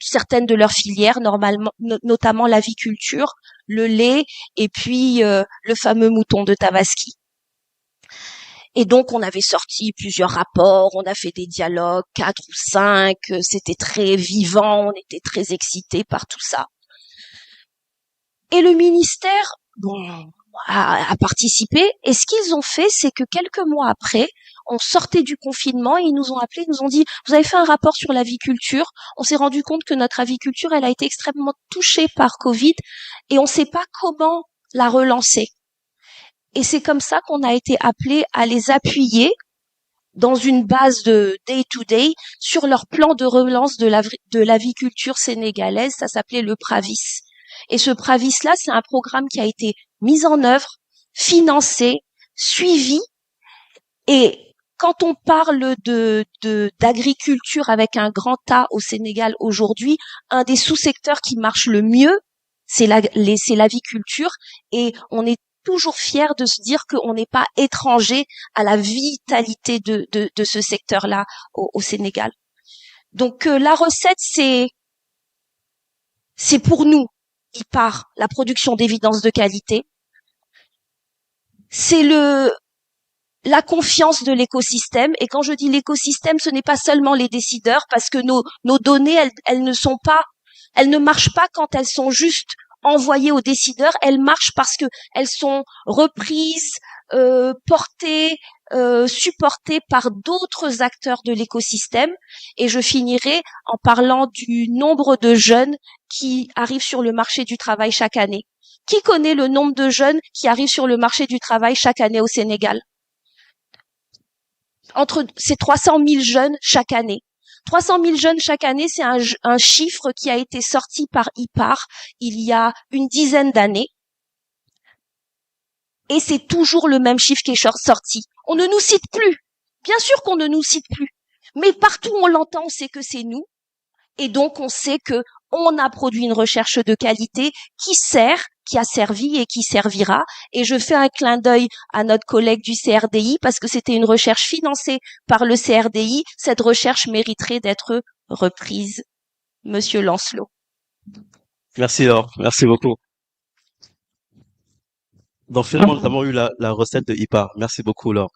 certaines de leurs filières, notamment l'aviculture, le lait et puis le fameux mouton de Tabaski. Et donc, on avait sorti plusieurs rapports, on a fait des dialogues, 4 ou 5, c'était très vivant, on était très excités par tout ça. Et le ministère, a participé, et ce qu'ils ont fait, c'est que quelques mois après, on sortait du confinement, et ils nous ont appelés, ils nous ont dit, vous avez fait un rapport sur l'aviculture, on s'est rendu compte que notre aviculture, elle a été extrêmement touchée par Covid, et on ne sait pas comment la relancer. Et c'est comme ça qu'on a été appelé à les appuyer dans une base de day-to-day sur leur plan de relance de l'aviculture sénégalaise. Ça s'appelait le Pravis. Et ce Pravis-là, c'est un programme qui a été mis en œuvre, financé, suivi. Et quand on parle d'agriculture avec un grand A au Sénégal aujourd'hui, un des sous-secteurs qui marche le mieux, c'est l'aviculture. Et on est toujours fier de se dire qu'on n'est pas étranger à la vitalité de ce secteur-là au Sénégal. Donc la recette, c'est pour nous, IPAR, la production d'évidence de qualité. C'est la confiance de l'écosystème. Et quand je dis l'écosystème, ce n'est pas seulement les décideurs, parce que nos données, elles ne marchent pas quand elles sont juste envoyées aux décideurs. Elles marchent parce que elles sont reprises, portées, supportées par d'autres acteurs de l'écosystème. Et je finirai en parlant du nombre de jeunes qui arrivent sur le marché du travail chaque année. Qui connaît le nombre de jeunes qui arrivent sur le marché du travail chaque année au Sénégal? C'est 300 000 jeunes chaque année. 300 000 jeunes chaque année, c'est un chiffre qui a été sorti par IPAR il y a une dizaine d'années. Et c'est toujours le même chiffre qui est sorti. On ne nous cite plus. Bien sûr qu'on ne nous cite plus. Mais partout où on l'entend, on sait que c'est nous. Et donc, on sait que on a produit une recherche de qualité qui a servi et qui servira. Et je fais un clin d'œil à notre collègue du CRDI parce que c'était une recherche financée par le CRDI. Cette recherche mériterait d'être reprise. Monsieur Lancelot. Merci Laure, merci beaucoup. Donc finalement, nous avons eu la recette de IPAR. Merci beaucoup Laure.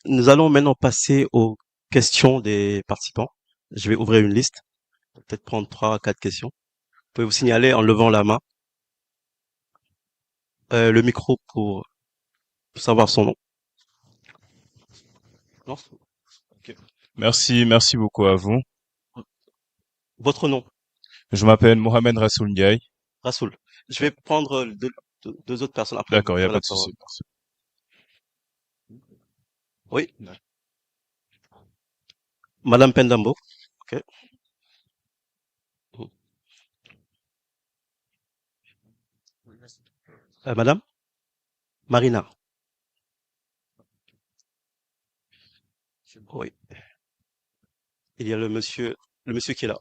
Nous allons maintenant passer aux questions des participants. Je vais ouvrir une liste. Peut-être prendre 3 à 4 questions. Vous pouvez vous signaler en levant la main. Le micro pour savoir son nom. Non? Ok. Merci beaucoup à vous. Votre nom? Je m'appelle Mohamed Rassoul Ndiaye. Rassoul. Je vais prendre deux autres personnes après. D'accord, il n'y a pas de souci. Oui. Madame Pendambo. Ok. Madame Marina. Oui. Il y a le monsieur qui est là.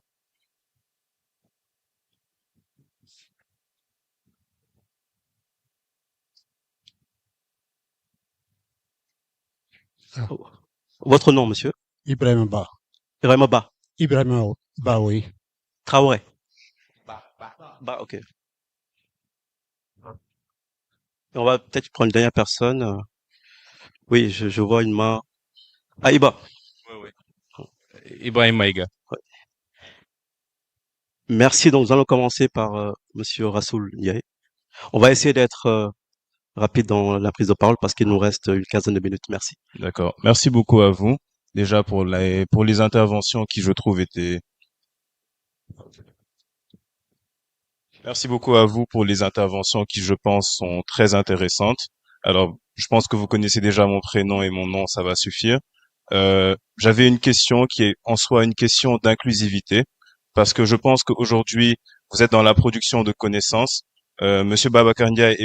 Votre nom, monsieur? Ibrahim Ba. Ibrahim Ba. Ibrahim Ba, oui. Traoré. Ba, ok. On va peut-être prendre une dernière personne. Oui, je vois une main. Ah, Iba. Oui. Ibrahim Maïga. Ouais. Merci. Donc, nous allons commencer par monsieur Rassoul Ndiaye. On va essayer d'être rapide dans la prise de parole parce qu'il nous reste une quinzaine de minutes. Merci. D'accord. Merci beaucoup à vous. Déjà pour les interventions qui, je trouve, étaient... Merci beaucoup à vous pour les interventions qui, je pense, sont très intéressantes. Alors, je pense que vous connaissez déjà mon prénom et mon nom, ça va suffire. J'avais une question qui est en soi une question d'inclusivité, parce que je pense qu'aujourd'hui, vous êtes dans la production de connaissances. Monsieur Babacar Ndiaye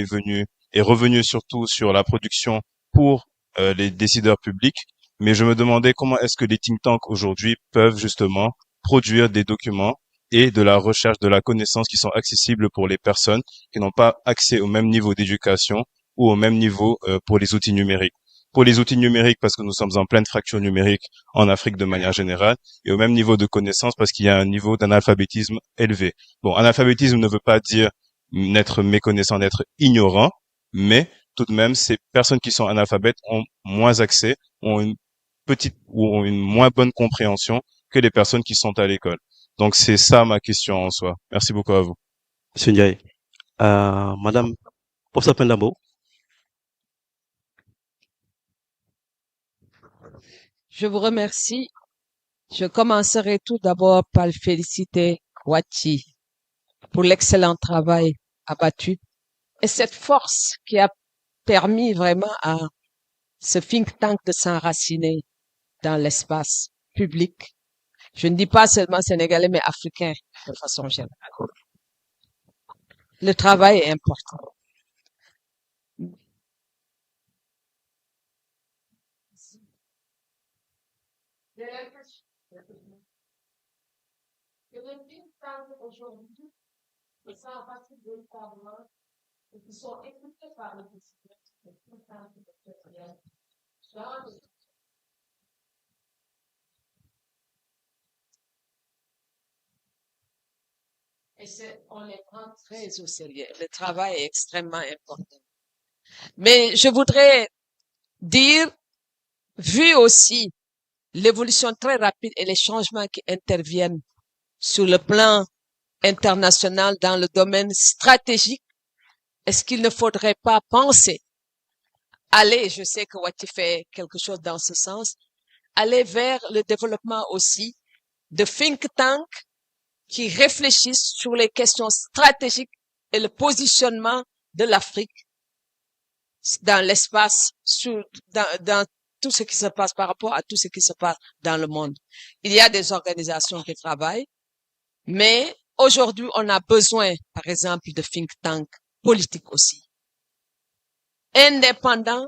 est revenu surtout sur la production pour les décideurs publics, mais je me demandais comment est-ce que les think tanks aujourd'hui peuvent justement produire des documents et de la recherche, de la connaissance qui sont accessibles pour les personnes qui n'ont pas accès au même niveau d'éducation ou au même niveau pour les outils numériques. Pour les outils numériques, parce que nous sommes en pleine fracture numérique en Afrique de manière générale, et au même niveau de connaissance, parce qu'il y a un niveau d'analphabétisme élevé. Bon, analphabétisme ne veut pas dire n'être méconnaissant, n'être ignorant, mais tout de même, ces personnes qui sont analphabètes ont moins accès, ont une moins bonne compréhension que les personnes qui sont à l'école. Donc, c'est ça ma question en soi. Merci beaucoup à vous. Monsieur Ndiaye. Madame Professeur Pendambo. Je vous remercie. Je commencerai tout d'abord par féliciter Wati pour l'excellent travail abattu et cette force qui a permis vraiment à ce think tank de s'enraciner dans l'espace public. Je ne dis pas seulement sénégalais, mais africain de façon générale. Le travail est important. Aujourd'hui, et ça en partie véritablement, et qui sont écoutés par le président de tout le temps dans le- et on les prend très au sérieux. Le travail est extrêmement important. Mais je voudrais dire, vu aussi l'évolution très rapide et les changements qui interviennent sur le plan international dans le domaine stratégique, est-ce qu'il ne faudrait pas penser aller, je sais que Wati fait quelque chose dans ce sens, aller vers le développement aussi de think tanks qui réfléchissent sur les questions stratégiques et le positionnement de l'Afrique dans l'espace, dans tout ce qui se passe par rapport à tout ce qui se passe dans le monde. Il y a des organisations qui travaillent, mais aujourd'hui, on a besoin, par exemple, de think tanks politiques aussi, indépendants,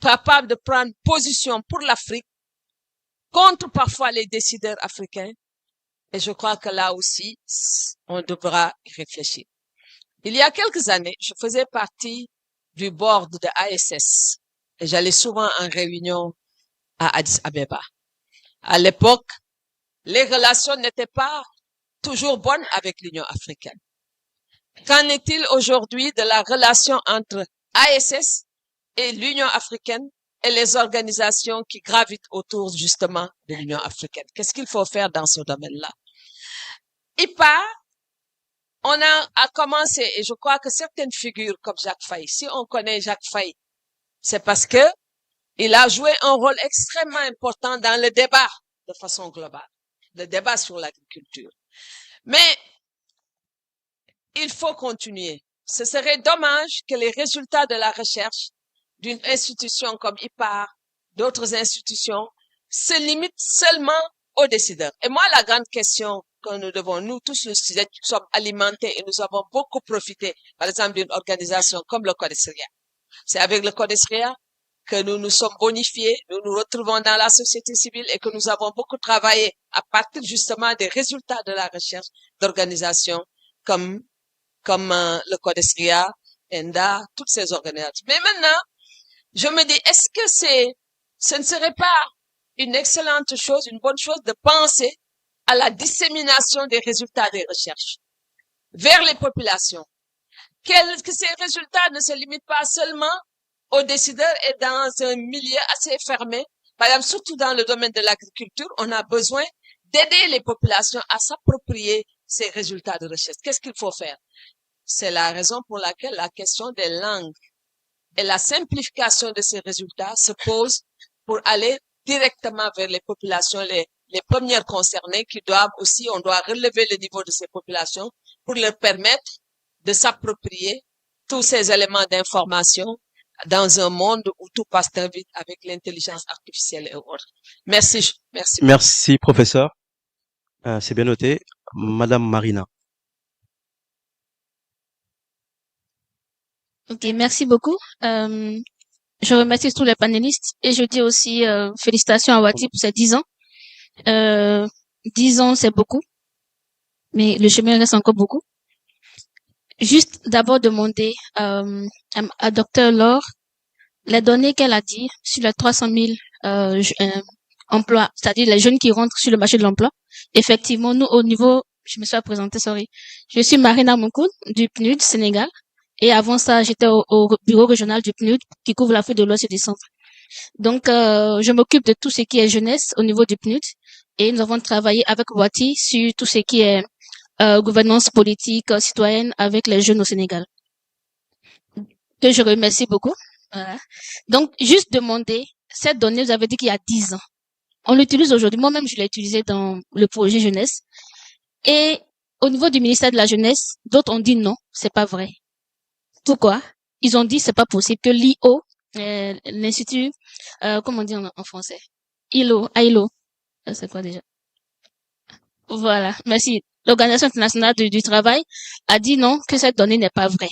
capables de prendre position pour l'Afrique contre parfois les décideurs africains. Et je crois que là aussi, on devra y réfléchir. Il y a quelques années, je faisais partie du board de ASS et j'allais souvent en réunion à Addis Abeba. À l'époque, les relations n'étaient pas toujours bonnes avec l'Union africaine. Qu'en est-il aujourd'hui de la relation entre ASS et l'Union africaine et les organisations qui gravitent autour justement de l'Union africaine? Qu'est-ce qu'il faut faire dans ce domaine-là? IPA, on a commencé, et je crois que certaines figures comme Jacques Faye, si on connaît Jacques Faye, c'est parce que il a joué un rôle extrêmement important dans le débat de façon globale, le débat sur l'agriculture. Mais il faut continuer. Ce serait dommage que les résultats de la recherche d'une institution comme IPAR, d'autres institutions, se limitent seulement aux décideurs. Et moi, la grande question que nous devons, nous tous, nous sommes alimentés et nous avons beaucoup profité, par exemple, d'une organisation comme le CODESRIA. C'est avec le CODESRIA que nous nous sommes bonifiés, nous nous retrouvons dans la société civile et que nous avons beaucoup travaillé à partir justement des résultats de la recherche d'organisations comme le CODESRIA, ENDA, toutes ces organisations. Mais maintenant, je me dis, est-ce que ce ne serait pas une excellente chose, une bonne chose de penser à la dissémination des résultats des recherches vers les populations? Que ces résultats ne se limitent pas seulement aux décideurs et dans un milieu assez fermé. Par exemple, surtout dans le domaine de l'agriculture, on a besoin d'aider les populations à s'approprier ces résultats de recherche. Qu'est-ce qu'il faut faire? C'est la raison pour laquelle la question des langues et la simplification de ces résultats se pose pour aller directement vers les populations, les premières concernées qui doivent aussi, on doit relever le niveau de ces populations pour leur permettre de s'approprier tous ces éléments d'information dans un monde où tout passe très vite avec l'intelligence artificielle et autres. Merci. Merci, professeur. C'est bien noté. Madame Marina. Ok, merci beaucoup. Je remercie tous les panélistes et je dis aussi félicitations à Wati pour ses 10 ans. 10 ans, c'est beaucoup, mais le chemin reste encore beaucoup. Juste d'abord demander à Dr Laure les données qu'elle a dit sur les 300 000 emplois, c'est-à-dire les jeunes qui rentrent sur le marché de l'emploi. Effectivement, nous, au niveau, je me suis présentée, je suis Marina Moukoun du PNUD Sénégal. Et avant ça, j'étais au bureau régional du PNUD qui couvre l'Afrique de l'Ouest et du Centre. Donc, je m'occupe de tout ce qui est jeunesse au niveau du PNUD. Et nous avons travaillé avec Wati sur tout ce qui est gouvernance politique citoyenne avec les jeunes au Sénégal. Que je remercie beaucoup. Voilà. Donc, juste demander, cette donnée, vous avez dit qu'il y a 10 ans. On l'utilise aujourd'hui. Moi-même, je l'ai utilisé dans le projet jeunesse. Et au niveau du ministère de la Jeunesse, d'autres ont dit non, c'est pas vrai. Pourquoi? Ils ont dit c'est pas possible que l'IO, l'institut, comment on dit en français? ILO, c'est quoi déjà? Voilà, merci. l'Organisation internationale du travail a dit non, que cette donnée n'est pas vraie.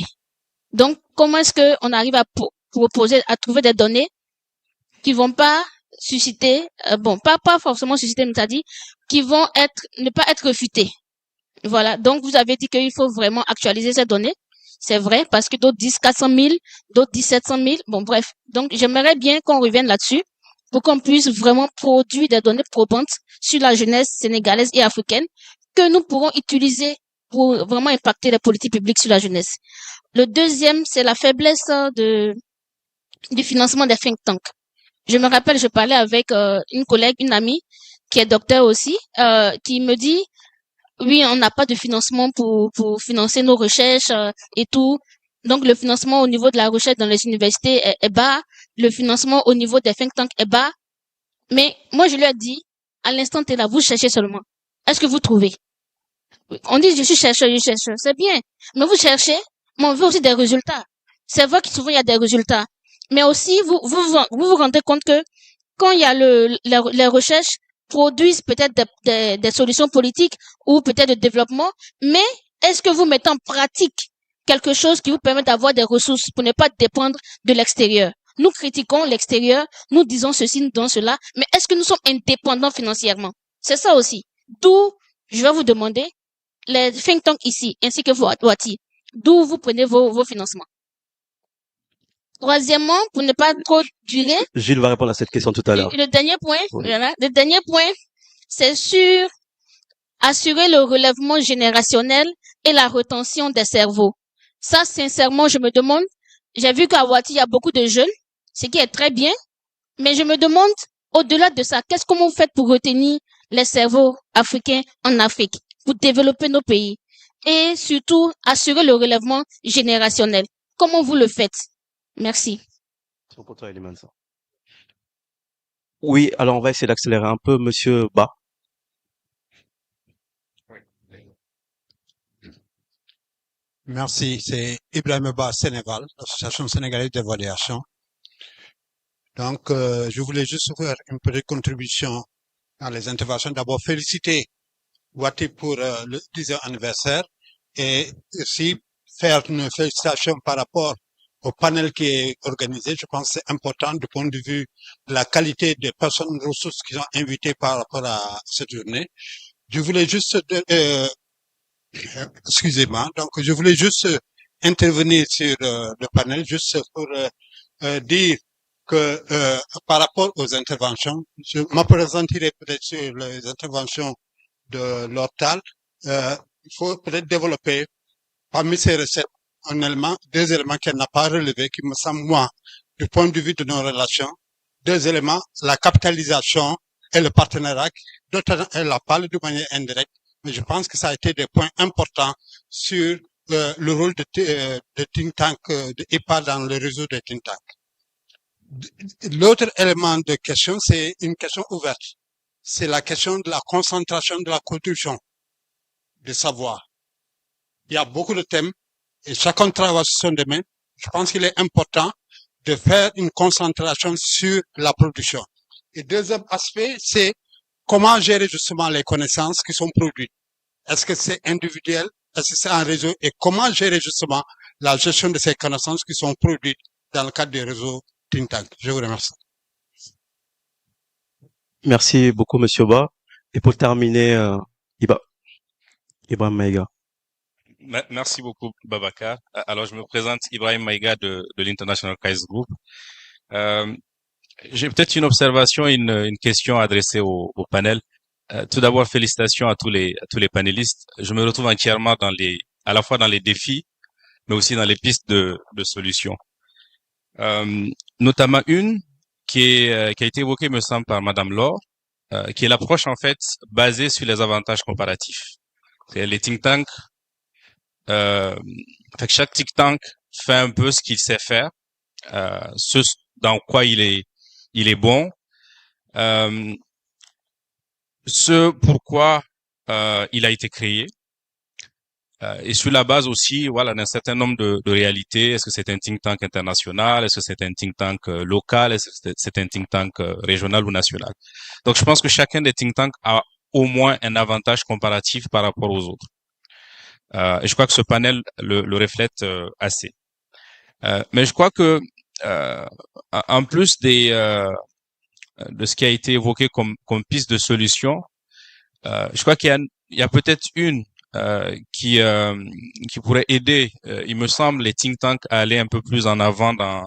Donc, comment est-ce que on arrive à proposer, à trouver des données qui vont pas susciter, pas forcément susciter, mais c'est-à-dire qui vont ne pas être réfutées. Voilà. Donc, vous avez dit qu'il faut vraiment actualiser ces données. C'est vrai, parce que d'autres disent 400 000, d'autres disent 700 000. Bon, bref. Donc, j'aimerais bien qu'on revienne là-dessus pour qu'on puisse vraiment produire des données probantes sur la jeunesse sénégalaise et africaine que nous pourrons utiliser pour vraiment impacter les politiques publiques sur la jeunesse. Le deuxième, c'est la faiblesse du financement des think tanks. Je me rappelle, je parlais avec une collègue, une amie, qui est docteur aussi, qui me dit, oui, on n'a pas de financement pour financer nos recherches et tout. Donc, le financement au niveau de la recherche dans les universités est bas. Le financement au niveau des think tanks est bas. Mais moi, je lui ai dit, à l'instant T là, vous cherchez seulement. Est-ce que vous trouvez? On dit, je suis chercheur, c'est bien. Mais vous cherchez, mais on veut aussi des résultats. C'est vrai que souvent, il y a des résultats. Mais aussi, vous rendez compte que quand il y a les recherches produisent peut-être des solutions politiques ou peut-être de développement, mais est-ce que vous mettez en pratique quelque chose qui vous permet d'avoir des ressources pour ne pas dépendre de l'extérieur? Nous critiquons l'extérieur, nous disons ceci, nous disons cela, mais est-ce que nous sommes indépendants financièrement? C'est ça aussi. D'où, je vais vous demander, les think tanks ici, ainsi que vous, Wati, d'où vous prenez vos financements? Troisièmement, pour ne pas trop durer. Gilles va répondre à cette question tout à l'heure. Le dernier point, Oui. voilà, le dernier point, c'est sur assurer le relèvement générationnel et la rétention des cerveaux. Ça, sincèrement, je me demande, j'ai vu qu'à Wati, il y a beaucoup de jeunes, ce qui est très bien, mais je me demande, au-delà de ça, comment vous faites pour retenir les cerveaux africains en Afrique, pour développer nos pays, et surtout, assurer le relèvement générationnel. Comment vous le faites? Merci. C'est pour toi, Eliman, ça. Oui, alors on va essayer d'accélérer un peu, Monsieur Ba. Merci, c'est Ibrahim Ba, Sénégal, l'Association sénégalaise d'évaluation. Donc, je voulais juste faire une petite contribution dans les interventions. D'abord, féliciter Wati pour le 10e anniversaire et aussi faire une félicitation par rapport au panel qui est organisé. Je pense que c'est important du point de vue de la qualité des personnes ressources qui sont invitées par rapport à cette journée. Je voulais juste, excusez-moi, donc je voulais juste intervenir sur le panel, juste pour dire que par rapport aux interventions, je m'appesantirai peut-être sur les interventions de l'ORTAL. Il faut peut-être développer parmi ces recettes deux éléments qu'elle n'a pas relevés, qui me semblent, moi, du point de vue de nos relations. Deux éléments, la capitalisation et le partenariat. D'autres, elle a parlé de manière indirecte, mais je pense que ça a été des points importants sur le rôle de think tank, de IPA dans le réseau des think tanks. L'autre élément de question, c'est une question ouverte. C'est la question de la concentration de la culture de savoir. Il y a beaucoup de thèmes et chacun travaille sur son domaine. Je pense qu'il est important de faire une concentration sur la production. Et deuxième aspect, c'est comment gérer justement les connaissances qui sont produites. Est-ce que c'est individuel? Est-ce que c'est un réseau? Et comment gérer justement la gestion de ces connaissances qui sont produites dans le cadre des réseaux think tank? Je vous remercie. Merci beaucoup, Monsieur Ba. Et pour terminer, Ibrahim Maïga. Merci beaucoup, Babacar. Alors, je me présente Ibrahim Maïga de l'International Kaizen Group. J'ai peut-être une observation, une question adressée au panel. Tout d'abord, félicitations à tous les panélistes. Je me retrouve entièrement à la fois dans les défis, mais aussi dans les pistes de solutions. Notamment une qui a été évoquée, me semble, par Madame Laure, qui est l'approche, en fait, basée sur les avantages comparatifs. C'est les think tanks. Fait que chaque think tank fait un peu ce qu'il sait faire, ce dans quoi il est bon, ce pourquoi il a été créé, et sur la base aussi, voilà, d'un certain nombre de réalités. Est-ce que c'est un think tank international? Est-ce que c'est un think tank local? Est-ce que c'est un think tank régional ou national? Donc, je pense que chacun des think tanks a au moins un avantage comparatif par rapport aux autres. Et je crois que ce panel le reflète assez. Mais je crois que en plus de ce qui a été évoqué comme piste de solution, je crois qu'il y a peut-être une qui pourrait aider, il me semble, les think tanks à aller un peu plus en avant dans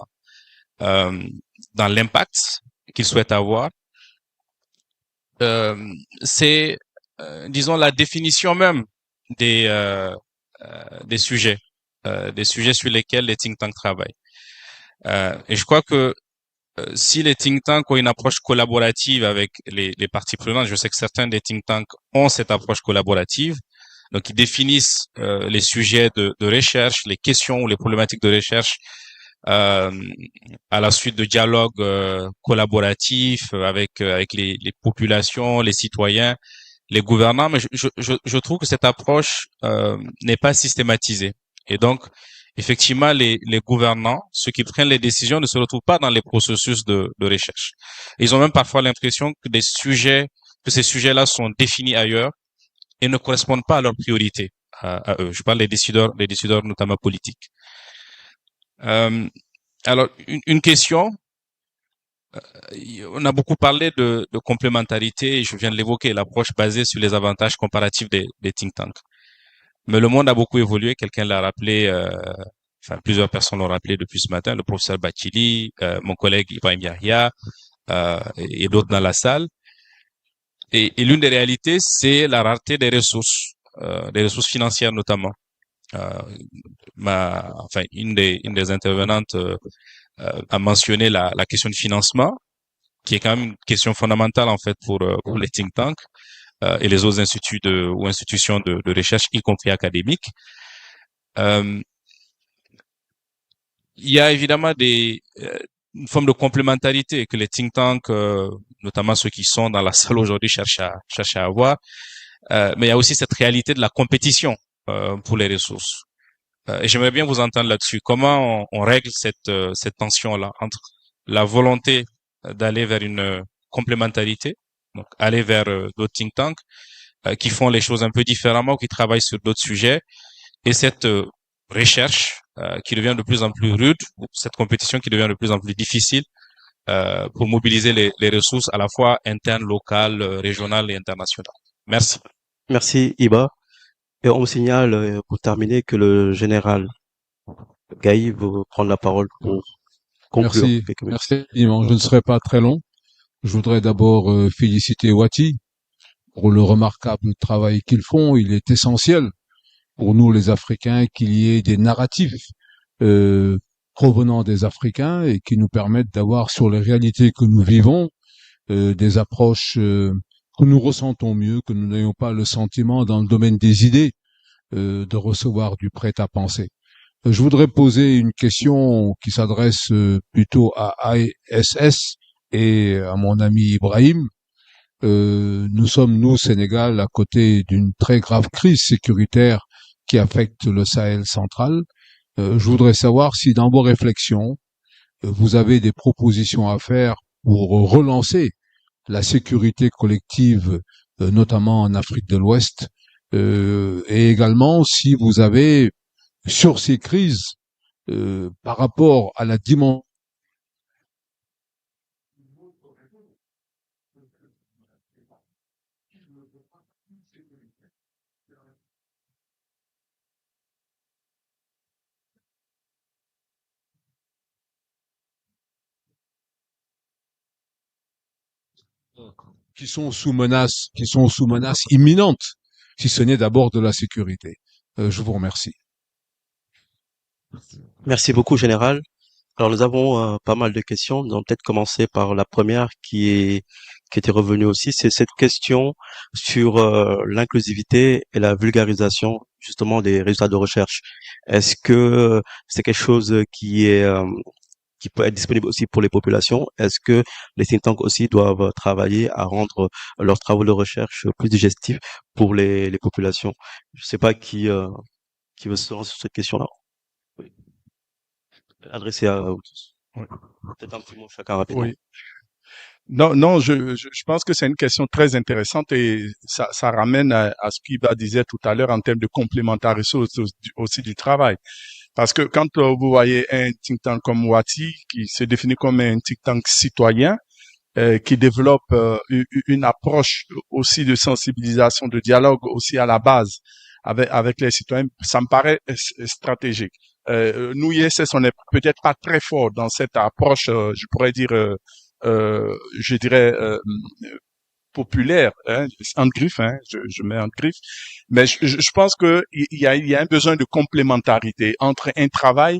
l'impact qu'ils souhaitent avoir. C'est, disons, la définition même des sujets sur lesquels les think tanks travaillent. Et je crois que si les think tanks ont une approche collaborative avec les parties prenantes, je sais que certains des think tanks ont cette approche collaborative, donc ils définissent les sujets de recherche, les questions ou les problématiques de recherche à la suite de dialogues collaboratifs avec les populations, les citoyens, les gouvernants. Mais je trouve que cette approche n'est pas systématisée. Et donc, effectivement, les gouvernants, ceux qui prennent les décisions, ne se retrouvent pas dans les processus de recherche. Ils ont même parfois l'impression que ces sujets-là sont définis ailleurs et ne correspondent pas à leurs priorités, à eux. Je parle des décideurs notamment politiques. Alors, une question. On a beaucoup parlé de complémentarité, et je viens de l'évoquer, l'approche basée sur les avantages comparatifs des think tanks. Mais le monde a beaucoup évolué. Quelqu'un l'a rappelé, enfin plusieurs personnes l'ont rappelé depuis ce matin, le professeur Bachili, mon collègue Ibrahim Yahya et d'autres dans la salle. Et l'une des réalités, c'est la rareté des ressources financières notamment. Une des intervenantes a mentionné la question de financement, qui est quand même une question fondamentale en fait pour les think tanks et les autres instituts ou institutions de recherche, y compris académiques. Il y a évidemment une forme de complémentarité que les think tanks, notamment ceux qui sont dans la salle aujourd'hui, cherchent à avoir. Mais il y a aussi cette réalité de la compétition pour les ressources. Et j'aimerais bien vous entendre là-dessus. Comment on règle cette tension-là entre la volonté d'aller vers une complémentarité, donc aller vers d'autres think tanks qui font les choses un peu différemment, qui travaillent sur d'autres sujets, et cette recherche qui devient de plus en plus rude, cette compétition qui devient de plus en plus difficile pour mobiliser les ressources à la fois internes, locales, régionales et internationales. Merci. Merci, Iba. Et on me signale, pour terminer, que le général Gaï veut prendre la parole pour conclure. Merci, merci. Je ne serai pas très long. Je voudrais d'abord féliciter Wati pour le remarquable travail qu'ils font. Il est essentiel pour nous, les Africains, qu'il y ait des narratifs provenant des Africains et qui nous permettent d'avoir sur les réalités que nous vivons des approches que nous ressentons mieux, que nous n'ayons pas le sentiment dans le domaine des idées de recevoir du prêt-à-penser. Je voudrais poser une question qui s'adresse plutôt à ISS et à mon ami Ibrahim. Nous sommes, nous, Sénégal, à côté d'une très grave crise sécuritaire qui affecte le Sahel central. Je voudrais savoir si dans vos réflexions, vous avez des propositions à faire pour relancer la sécurité collective, notamment en Afrique de l'Ouest, et également si vous avez, sur ces crises, par rapport à la dimension qui sont sous menace imminente, si ce n'est d'abord de la sécurité. Je vous remercie. Merci beaucoup, Général. Alors, nous avons pas mal de questions. Nous allons peut-être commencer par la première qui était revenue aussi. C'est cette question sur l'inclusivité et la vulgarisation, justement, des résultats de recherche. Est-ce que c'est quelque chose qui peut être disponible aussi pour les populations? Est-ce que les think tanks aussi doivent travailler à rendre leurs travaux de recherche plus digestifs pour les populations? Je sais pas qui veut se lancer sur cette question-là. Oui. Adressé à vous tous. Oui. Peut-être un petit mot chacun rapidement. Oui. Non, non, je pense que c'est une question très intéressante et ça ramène à ce qu'Iba disait tout à l'heure en termes de complémentarité aussi du travail. Parce que quand vous voyez un think tank comme Wati, qui se définit comme un think tank citoyen, qui développe une approche aussi de sensibilisation, de dialogue aussi à la base avec les citoyens, ça me paraît stratégique. Nous, ISS, on n'est peut-être pas très fort dans cette approche, je pourrais dire, je dirais, populaire, hein, en griffe, hein, je mets en griffe, mais je pense que il y a un besoin de complémentarité entre un travail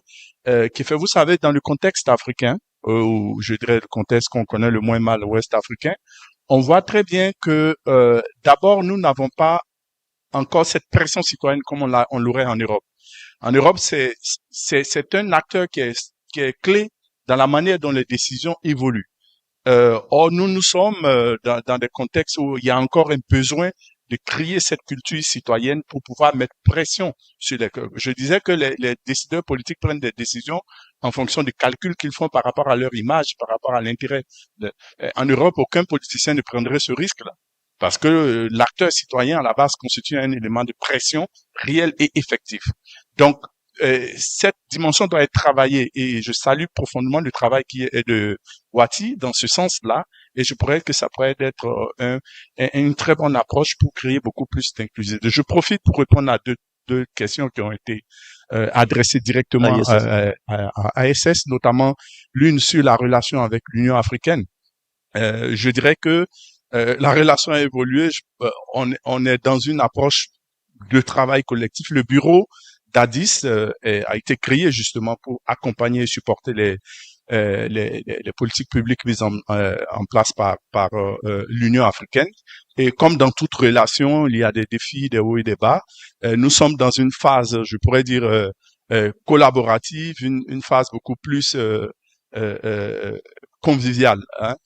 qui fait, vous savez, dans le contexte africain, ou je dirais le contexte qu'on connaît le moins mal, ouest africain, on voit très bien que d'abord nous n'avons pas encore cette pression citoyenne comme on l'aurait en Europe. En Europe, c'est un acteur qui est clé dans la manière dont les décisions évoluent. Or, nous sommes dans des contextes où il y a encore un besoin de créer cette culture citoyenne pour pouvoir mettre pression sur les... Je disais que les décideurs politiques prennent des décisions en fonction des calculs qu'ils font par rapport à leur image, par rapport à l'intérêt. En Europe, aucun politicien ne prendrait ce risque-là. Parce que l'acteur citoyen, à la base, constitue un élément de pression réel et effectif. Donc, cette dimension doit être travaillée et je salue profondément le travail qui est de Wati dans ce sens-là et je pourrais que ça pourrait être une très bonne approche pour créer beaucoup plus d'inclusivité. Je profite pour répondre à deux questions qui ont été adressées directement à ASS, notamment l'une sur la relation avec l'Union africaine. Je dirais que la relation a évolué. On est dans une approche de travail collectif. Le bureau d'Addis a été créé justement pour accompagner et supporter les politiques publiques mises en place par l'Union africaine. Et comme dans toute relation, il y a des défis, des hauts et des bas. Nous sommes dans une phase, je pourrais dire, collaborative, une phase beaucoup plus conviviale. Hein.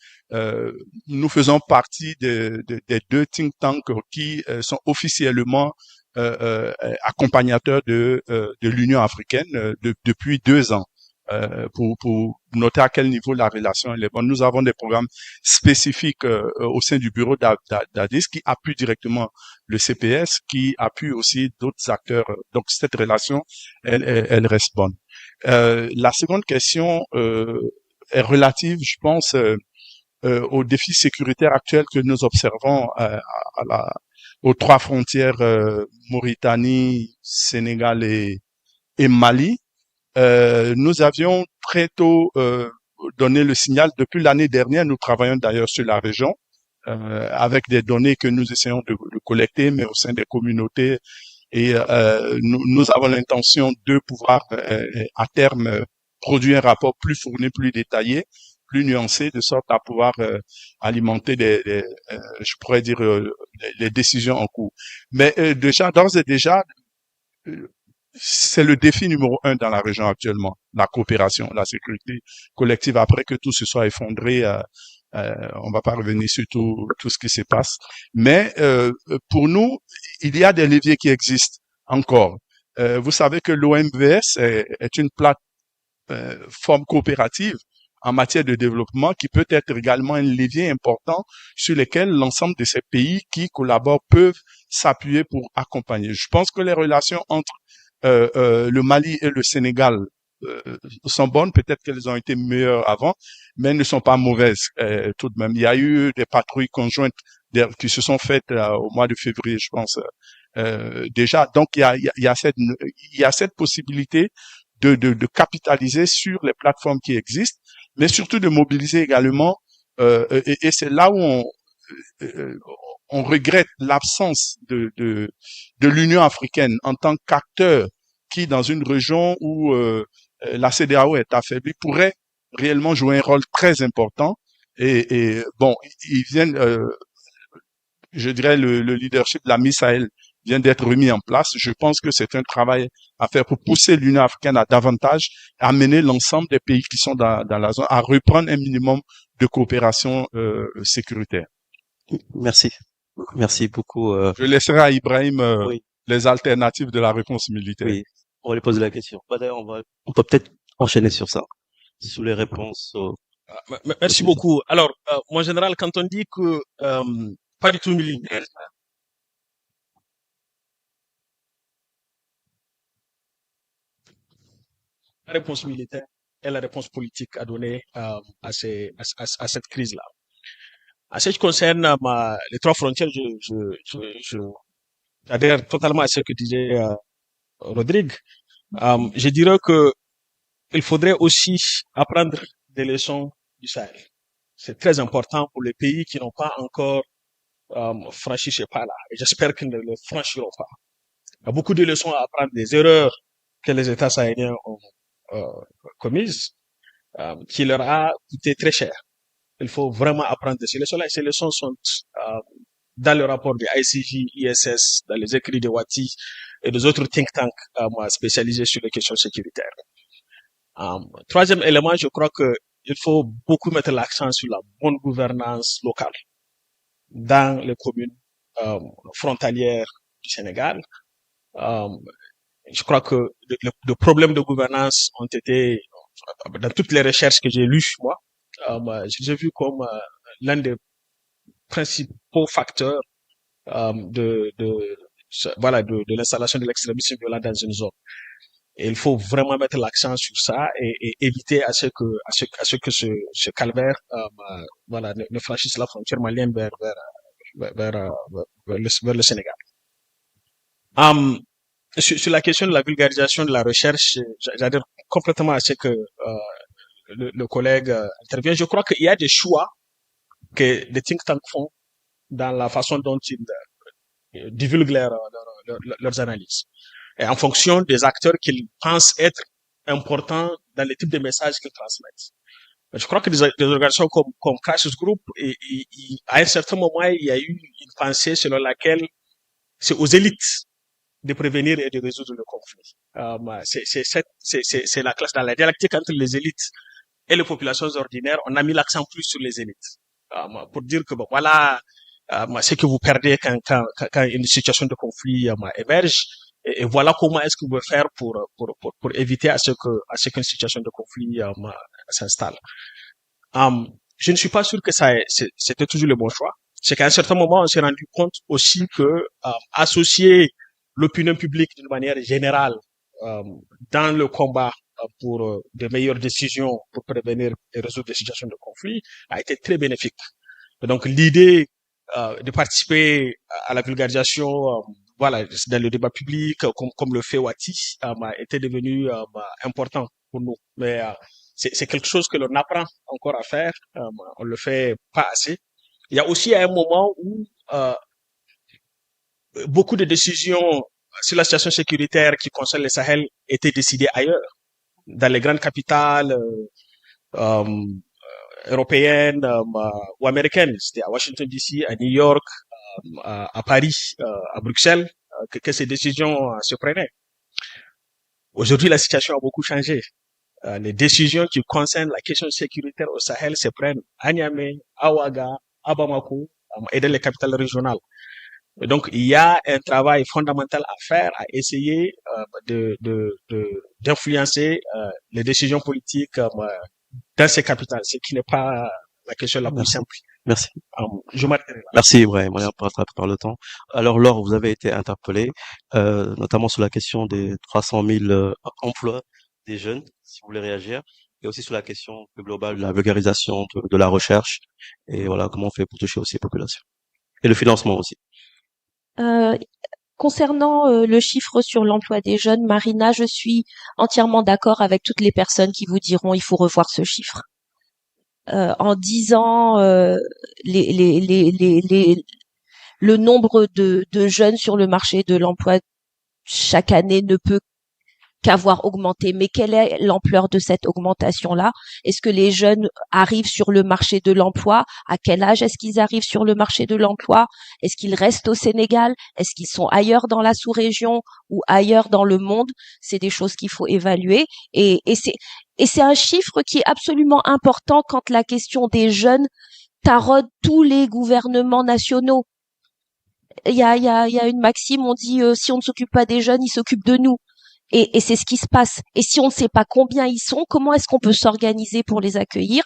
Nous faisons partie des deux think tanks qui sont officiellement accompagnateurs de l'Union africaine depuis 2 ans. Pour noter à quel niveau la relation est bonne. Nous avons des programmes spécifiques au sein du bureau d'Addis qui appuient directement le CPS, qui appuient aussi d'autres acteurs. Donc cette relation, elle reste bonne. La seconde question est relative, je pense, aux défis sécuritaires actuels que nous observons aux 3 frontières Mauritanie, Sénégal et Mali. Nous avions très tôt donné le signal. Depuis l'année dernière, nous travaillons d'ailleurs sur la région avec des données que nous essayons de collecter, mais au sein des communautés. Et nous avons l'intention de pouvoir à terme produire un rapport plus fourni, plus détaillé, plus nuancé, de sorte à pouvoir alimenter je pourrais dire les décisions en cours. Mais d'ores et déjà, c'est le défi numéro 1 dans la région actuellement, la coopération, la sécurité collective. Après que tout se soit effondré, on va pas revenir sur tout ce qui se passe. Mais pour nous, il y a des leviers qui existent encore. Vous savez que l'OMVS est une plateforme coopérative en matière de développement qui peut être également un levier important sur lequel l'ensemble de ces pays qui collaborent peuvent s'appuyer pour accompagner. Je pense que les relations entre le Mali et le Sénégal sont bonnes, peut-être qu'elles ont été meilleures avant, mais ne sont pas mauvaises tout de même. Il y a eu des patrouilles conjointes qui se sont faites au mois de février, je pense, déjà. Donc il y a cette possibilité de capitaliser sur les plateformes qui existent, mais surtout de mobiliser également, et c'est là où on regrette l'absence de l'Union africaine en tant qu'acteur qui, dans une région où la CEDEAO est affaiblie, pourrait réellement jouer un rôle très important. Et bon, ils viennent, je dirais, le leadership de la MISAEL vient d'être remis en place. Je pense que c'est un travail à faire pour pousser l'Union africaine à davantage amener l'ensemble des pays qui sont dans la zone à reprendre un minimum de coopération sécuritaire. Merci. Merci beaucoup. Je laisserai à Ibrahim les alternatives de la réponse militaire. Oui, on va lui poser la question. D'ailleurs, on peut peut-être enchaîner sur ça, sous les réponses Merci beaucoup. Alors, moi, en général, quand on dit que pas du tout militaire, la réponse militaire et la réponse politique à donner à cette crise-là. En ce qui concerne les trois frontières, j'adhère totalement à ce que disait Rodrigue. Je dirais que il faudrait aussi apprendre des leçons du Sahel. C'est très important pour les pays qui n'ont pas encore franchi ce pas-là. Et j'espère qu'ils ne le franchiront pas. Il y a beaucoup de leçons à apprendre des erreurs que les États sahéliens ont commises, qui leur a coûté très cher. Il faut vraiment apprendre de ces leçons-là. Et ces leçons sont dans le rapport des ICJ, ISS, dans les écrits de Wati et des autres think tanks spécialisés sur les questions sécuritaires. Troisième élément, je crois que il faut beaucoup mettre l'accent sur la bonne gouvernance locale dans les communes frontalières du Sénégal. Je crois que les problèmes de gouvernance ont été, dans toutes les recherches que j'ai lues, moi, j'ai vu comme l'un des principaux facteurs de l'installation de l'extrémisme violent dans une zone. Et il faut vraiment mettre l'accent sur ça et éviter à ce que ce calvaire ne franchisse la frontière malienne vers le Sénégal. Sur la question de la vulgarisation de la recherche, j'adhère complètement à ce que le collègue intervient. Je crois qu'il y a des choix que les think tanks font dans la façon dont ils divulguent leurs analyses. Et en fonction des acteurs qu'ils pensent être importants dans les types de messages qu'ils transmettent. Je crois que des organisations comme Crisis Group, à un certain moment, il y a eu une pensée selon laquelle c'est aux élites de prévenir et de résoudre le conflit. C'est la classe dans la dialectique entre les élites et les populations ordinaires. On a mis l'accent plus sur les élites pour dire que voilà ce que vous perdez quand une situation de conflit émerge. Et voilà comment est-ce que vous pouvez faire pour éviter à ce qu'une situation de conflit s'installe. Je ne suis pas sûr que c'était toujours le bon choix. C'est qu'à un certain moment, on s'est rendu compte aussi que associer l'opinion publique d'une manière générale dans le combat pour de meilleures décisions pour prévenir et résoudre des situations de conflit a été très bénéfique. Et donc l'idée de participer à la vulgarisation dans le débat public comme le fait Wati était devenu important pour nous. Mais c'est quelque chose que l'on apprend encore à faire. On le fait pas assez. Il y a aussi un moment où beaucoup de décisions sur la situation sécuritaire qui concerne le Sahel étaient décidées ailleurs, dans les grandes capitales européennes ou américaines. C'était à Washington DC, à New York, à Paris, à Bruxelles, que ces décisions se prenaient. Aujourd'hui, la situation a beaucoup changé. Les décisions qui concernent la question sécuritaire au Sahel se prennent à Niamey, à Ouaga, à Bamako et dans les capitales régionales. Et donc, il y a un travail fondamental à faire, à essayer d'influencer les décisions politiques dans ces capitales, ce qui n'est pas la question la plus simple. Merci. Je m'arrêterai là. Merci Ibrahim, on est pour rattraper par le temps. Alors Laure, vous avez été interpellé, notamment sur la question des 300 000 emplois des jeunes, si vous voulez réagir, et aussi sur la question plus globale de la vulgarisation de la recherche, et voilà, comment on fait pour toucher aussi les populations. Et le financement aussi. Concernant le chiffre sur l'emploi des jeunes, Marina, je suis entièrement d'accord avec toutes les personnes qui vous diront il faut revoir ce chiffre. En 10 ans, le nombre de jeunes sur le marché de l'emploi chaque année ne peut qu'avoir augmenté. Mais quelle est l'ampleur de cette augmentation-là? Est-ce que les jeunes arrivent sur le marché de l'emploi? À quel âge est-ce qu'ils arrivent sur le marché de l'emploi? Est-ce qu'ils restent au Sénégal? Est-ce qu'ils sont ailleurs dans la sous-région ou ailleurs dans le monde? C'est des choses qu'il faut évaluer. Et c'est un chiffre qui est absolument important quand la question des jeunes taraude tous les gouvernements nationaux. Il y a une maxime, on dit si on ne s'occupe pas des jeunes, ils s'occupent de nous. Et c'est ce qui se passe. Et si on ne sait pas combien ils sont, comment est-ce qu'on peut s'organiser pour les accueillir?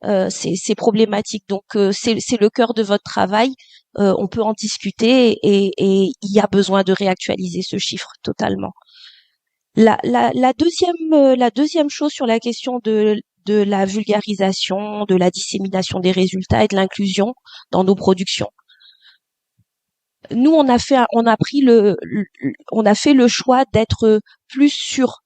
c'est problématique. Donc c'est le cœur de votre travail. On peut en discuter et il y a besoin de réactualiser ce chiffre totalement. La deuxième chose sur la question de la vulgarisation, de la dissémination des résultats et de l'inclusion dans nos productions. Nous, on a fait le choix d'être plus sur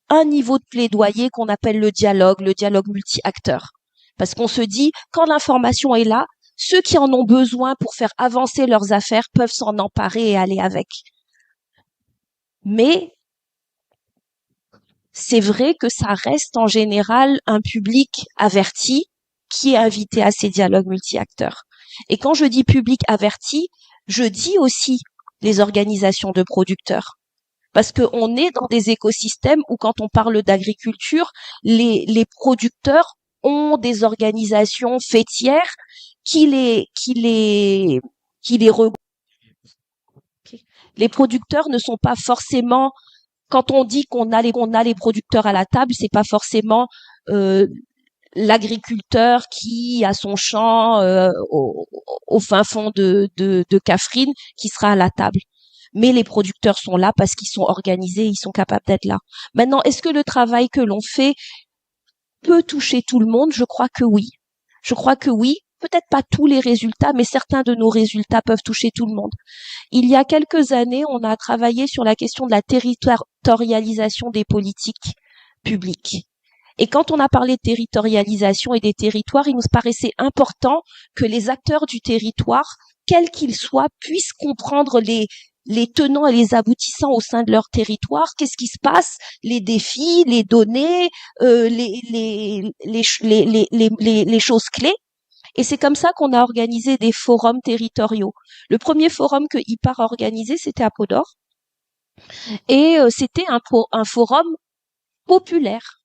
un niveau de plaidoyer qu'on appelle le dialogue multi-acteurs. Parce qu'on se dit, quand l'information est là, ceux qui en ont besoin pour faire avancer leurs affaires peuvent s'en emparer et aller avec. Mais c'est vrai que ça reste en général un public averti qui est invité à ces dialogues multi-acteurs. Et quand je dis public averti, je dis aussi les organisations de producteurs. Parce qu'on est dans des écosystèmes où quand on parle d'agriculture, les producteurs ont des organisations fêtières qui les regroupent. Les producteurs ne sont pas forcément, quand on dit qu'on a les producteurs à la table, c'est pas forcément l'agriculteur qui a son champ au fin fond de Kaffrine qui sera à la table. Mais les producteurs sont là parce qu'ils sont organisés, ils sont capables d'être là. Maintenant, est-ce que le travail que l'on fait peut toucher tout le monde? Je crois que oui. Peut-être pas tous les résultats, mais certains de nos résultats peuvent toucher tout le monde. Il y a quelques années, on a travaillé sur la question de la territorialisation des politiques publiques. Et quand on a parlé de territorialisation et des territoires, il nous paraissait important que les acteurs du territoire, quels qu'ils soient, puissent comprendre les tenants et les aboutissants au sein de leur territoire, qu'est-ce qui se passe, les défis, les données, les choses clés. Et c'est comme ça qu'on a organisé des forums territoriaux. Le premier forum que IPAR a organisé, c'était à Podor. Et c'était un forum populaire.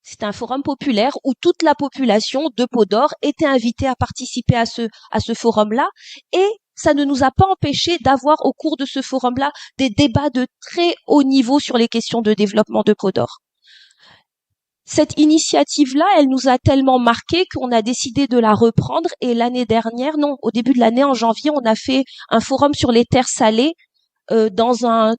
C'était un forum populaire où toute la population de Podor était invitée à participer à ce forum-là. Et ça ne nous a pas empêché d'avoir au cours de ce forum-là des débats de très haut niveau sur les questions de développement de Podor. Cette initiative-là, elle nous a tellement marqué qu'on a décidé de la reprendre et au début de l'année, en janvier, on a fait un forum sur les terres salées dans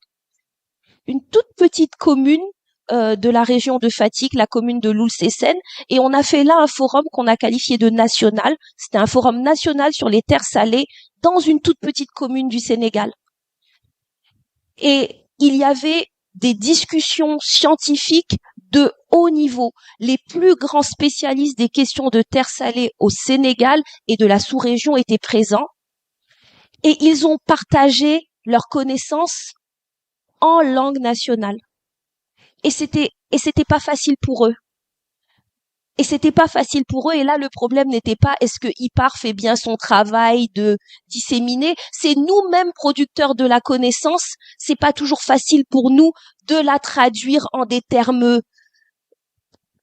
une toute petite commune de la région de Fatick, la commune de Loul-Sessène, et on a fait là un forum qu'on a qualifié de national. C'était un forum national sur les terres salées dans une toute petite commune du Sénégal. Et il y avait des discussions scientifiques de haut niveau. Les plus grands spécialistes des questions de terres salées au Sénégal et de la sous-région étaient présents. Et ils ont partagé leurs connaissances en langue nationale. Et c'était pas facile pour eux. Et là, le problème n'était pas est-ce que IPAR fait bien son travail de disséminer. C'est nous-mêmes producteurs de la connaissance. C'est pas toujours facile pour nous de la traduire en des termes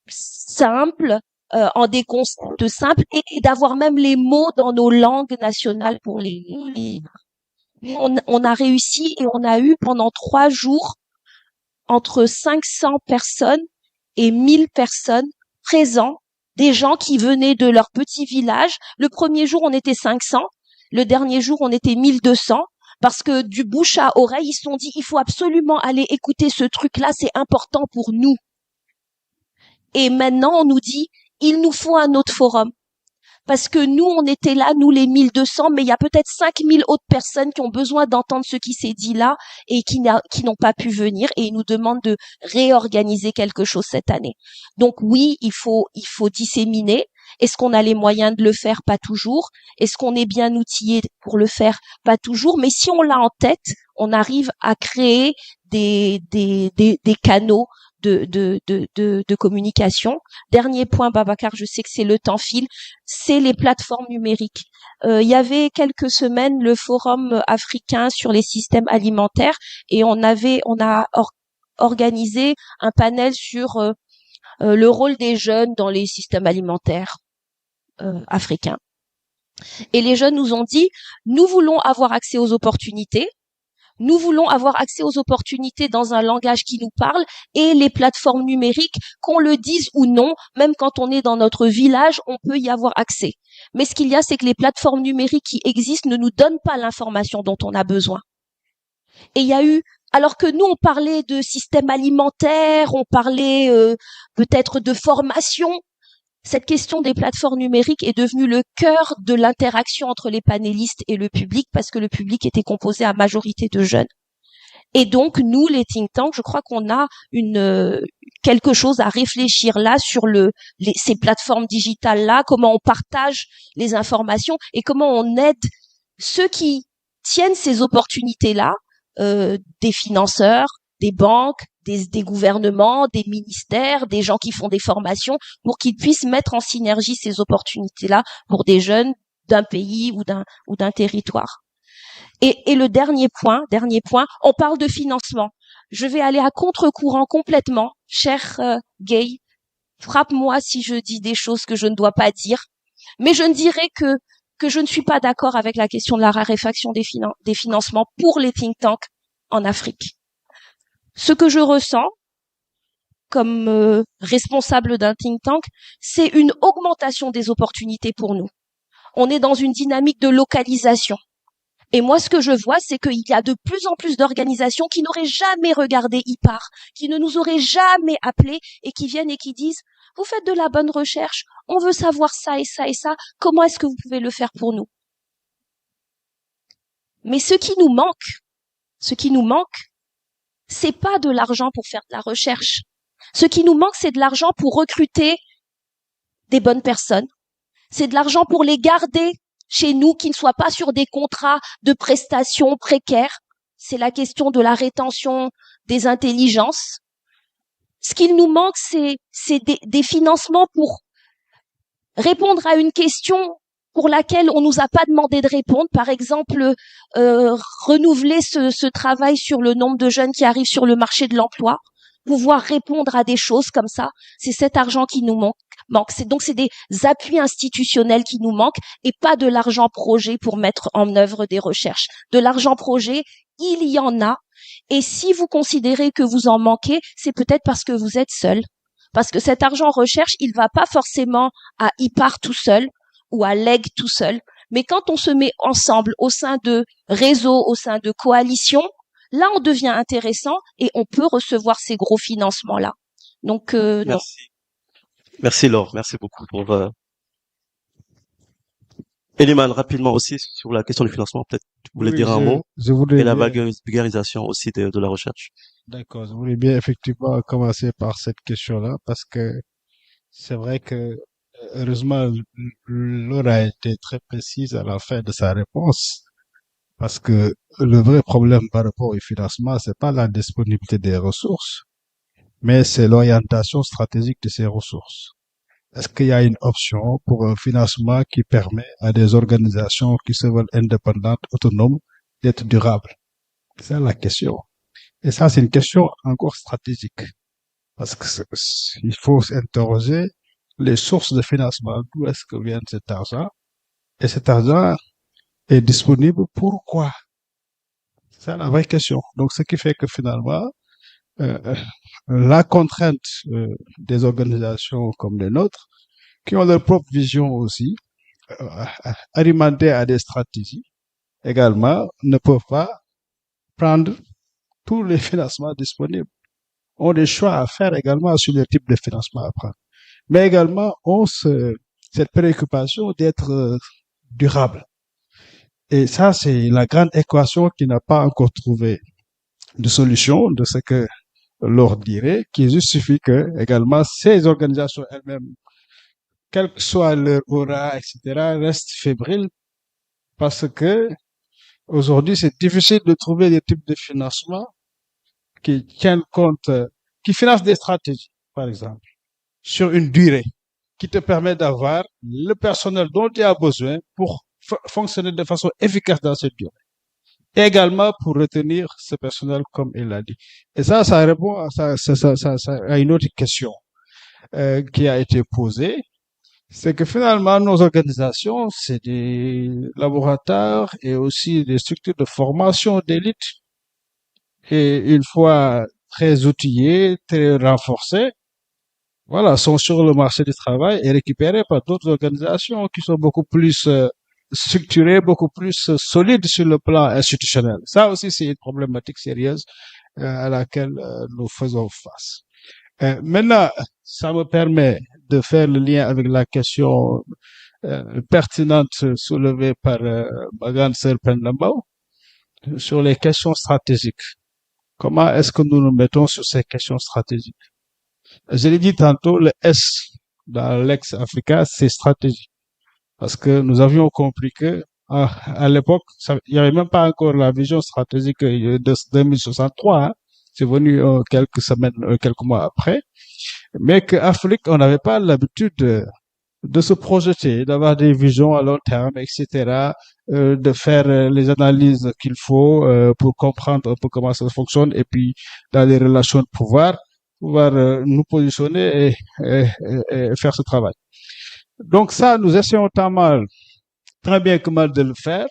simples, en des concepts simples et d'avoir même les mots dans nos langues nationales pour les lire. On a réussi et on a eu pendant 3 jours entre 500 personnes et 1000 personnes présents, des gens qui venaient de leur petit village. Le premier jour, on était 500. Le dernier jour, on était 1200. Parce que du bouche à oreille, ils se sont dit, il faut absolument aller écouter ce truc-là, c'est important pour nous. Et maintenant, on nous dit, il nous faut un autre forum. Parce que nous, on était là, nous les 1200, mais il y a peut-être 5000 autres personnes qui ont besoin d'entendre ce qui s'est dit là et qui n'ont pas pu venir et ils nous demandent de réorganiser quelque chose cette année. Donc oui, il faut disséminer. Est-ce qu'on a les moyens de le faire? Pas toujours. Est-ce qu'on est bien outillé pour le faire? Pas toujours. Mais si on l'a en tête, on arrive à créer des canaux de communication. Dernier point, Babacar, je sais que c'est le temps file, c'est les plateformes numériques. Il y avait quelques semaines le forum africain sur les systèmes alimentaires et on a organisé un panel sur le rôle des jeunes dans les systèmes alimentaires africains. Et les jeunes nous ont dit, nous voulons avoir accès aux opportunités, Nous voulons avoir accès aux opportunités dans un langage qui nous parle et les plateformes numériques, qu'on le dise ou non, même quand on est dans notre village, on peut y avoir accès. Mais ce qu'il y a, c'est que les plateformes numériques qui existent ne nous donnent pas l'information dont on a besoin. Et il y a eu, alors que nous, on parlait de système alimentaire, on parlait peut-être de formation, cette question des plateformes numériques est devenue le cœur de l'interaction entre les panélistes et le public, parce que le public était composé à majorité de jeunes. Et donc, nous, les think tanks, je crois qu'on a quelque chose à réfléchir là sur ces plateformes digitales-là, comment on partage les informations et comment on aide ceux qui tiennent ces opportunités-là, des financeurs, des banques, des gouvernements, des ministères, des gens qui font des formations, pour qu'ils puissent mettre en synergie ces opportunités-là pour des jeunes d'un pays ou d'un territoire. Et le dernier point, on parle de financement. Je vais aller à contre-courant complètement. Cher Gay, frappe-moi si je dis des choses que je ne dois pas dire, mais je ne dirais que je ne suis pas d'accord avec la question de la raréfaction des financements pour les think tanks en Afrique. Ce que je ressens comme responsable d'un think tank, c'est une augmentation des opportunités pour nous. On est dans une dynamique de localisation. Et moi, ce que je vois, c'est qu'il y a de plus en plus d'organisations qui n'auraient jamais regardé IPAR, qui ne nous auraient jamais appelés et qui viennent et qui disent « Vous faites de la bonne recherche, on veut savoir ça et ça et ça, comment est-ce que vous pouvez le faire pour nous ?» Mais ce qui nous manque, c'est pas de l'argent pour faire de la recherche. Ce qui nous manque, c'est de l'argent pour recruter des bonnes personnes. C'est de l'argent pour les garder chez nous, qui ne soient pas sur des contrats de prestations précaires. C'est la question de la rétention des intelligences. Ce qu'il nous manque, c'est des financements pour répondre à une question pour laquelle on nous a pas demandé de répondre. Par exemple, renouveler ce travail sur le nombre de jeunes qui arrivent sur le marché de l'emploi, pouvoir répondre à des choses comme ça. C'est cet argent qui nous manque. C'est des appuis institutionnels qui nous manquent et pas de l'argent projet pour mettre en œuvre des recherches. De l'argent projet, il y en a. Et si vous considérez que vous en manquez, c'est peut-être parce que vous êtes seul. Parce que cet argent recherche, il va pas forcément à IPAR tout seul ou à LEG tout seul. Mais quand on se met ensemble au sein de réseaux, au sein de coalitions, là, on devient intéressant et on peut recevoir ces gros financements-là. Donc, non. Merci. Merci Laure, merci beaucoup pour Eliman, rapidement aussi sur la question du financement, peut-être tu voulais Oui, dire un mot je voulais et la bien, vulgarisation aussi de la recherche. d'accord, je voulais bien effectivement commencer par cette question-là parce que c'est vrai que heureusement Laura a été très précise à la fin de sa réponse parce que le vrai problème par rapport au financement, c'est pas la disponibilité des ressources, mais c'est l'orientation stratégique de ces ressources. Est-ce qu'il y a une option pour un financement qui permet à des organisations qui se veulent indépendantes, autonomes, d'être durables? C'est la question. Et ça, c'est une question encore stratégique. Parce que il faut s'interroger les sources de financement. D'où est-ce que vient cet argent? Et cet argent est disponible pourquoi? C'est la vraie question. Donc, ce qui fait que finalement, euh, la contrainte des organisations comme les nôtres, qui ont leur propre vision aussi, alimentées à des stratégies, également, ne peuvent pas prendre tous les financements disponibles. Ont des choix à faire également sur le type de financement à prendre. Mais également, ont cette préoccupation d'être durable. Et ça, c'est la grande équation qui n'a pas encore trouvé de solution de ce que Laure dirait, qui justifie que, également, ces organisations elles-mêmes, quel que soit leur aura, etc., restent fébriles parce que aujourd'hui, c'est difficile de trouver des types de financement qui tiennent compte, qui financent des stratégies, par exemple, sur une durée, qui te permet d'avoir le personnel dont tu as besoin pour fonctionner de façon efficace dans cette durée. Et également pour retenir ce personnel comme il l'a dit. Et ça répond à une autre question qui a été posée. C'est que finalement, nos organisations, c'est des laboratoires et aussi des structures de formation d'élite et une fois très outillés, très renforcés, voilà, sont sur le marché du travail et récupérés par d'autres organisations qui sont beaucoup plus structurées, beaucoup plus solides sur le plan institutionnel. Ça aussi, c'est une problématique sérieuse à laquelle nous faisons face. Maintenant, ça me permet de faire le lien avec la question pertinente soulevée par Magan Serpendambao sur les questions stratégiques. Comment est-ce que nous nous mettons sur ces questions stratégiques? Je l'ai dit tantôt, le S dans l'ex-Africa, c'est stratégie. Parce que nous avions compris que à l'époque, il n'y avait même pas encore la vision stratégique de 2063. Hein. C'est venu quelques semaines, quelques mois après. Mais qu'Afrique, on n'avait pas l'habitude de se projeter, d'avoir des visions à long terme, etc., de faire les analyses qu'il faut pour comprendre un peu comment ça fonctionne et puis dans les relations de pouvoir nous positionner et faire ce travail. Donc ça, nous essayons très bien que mal de le faire,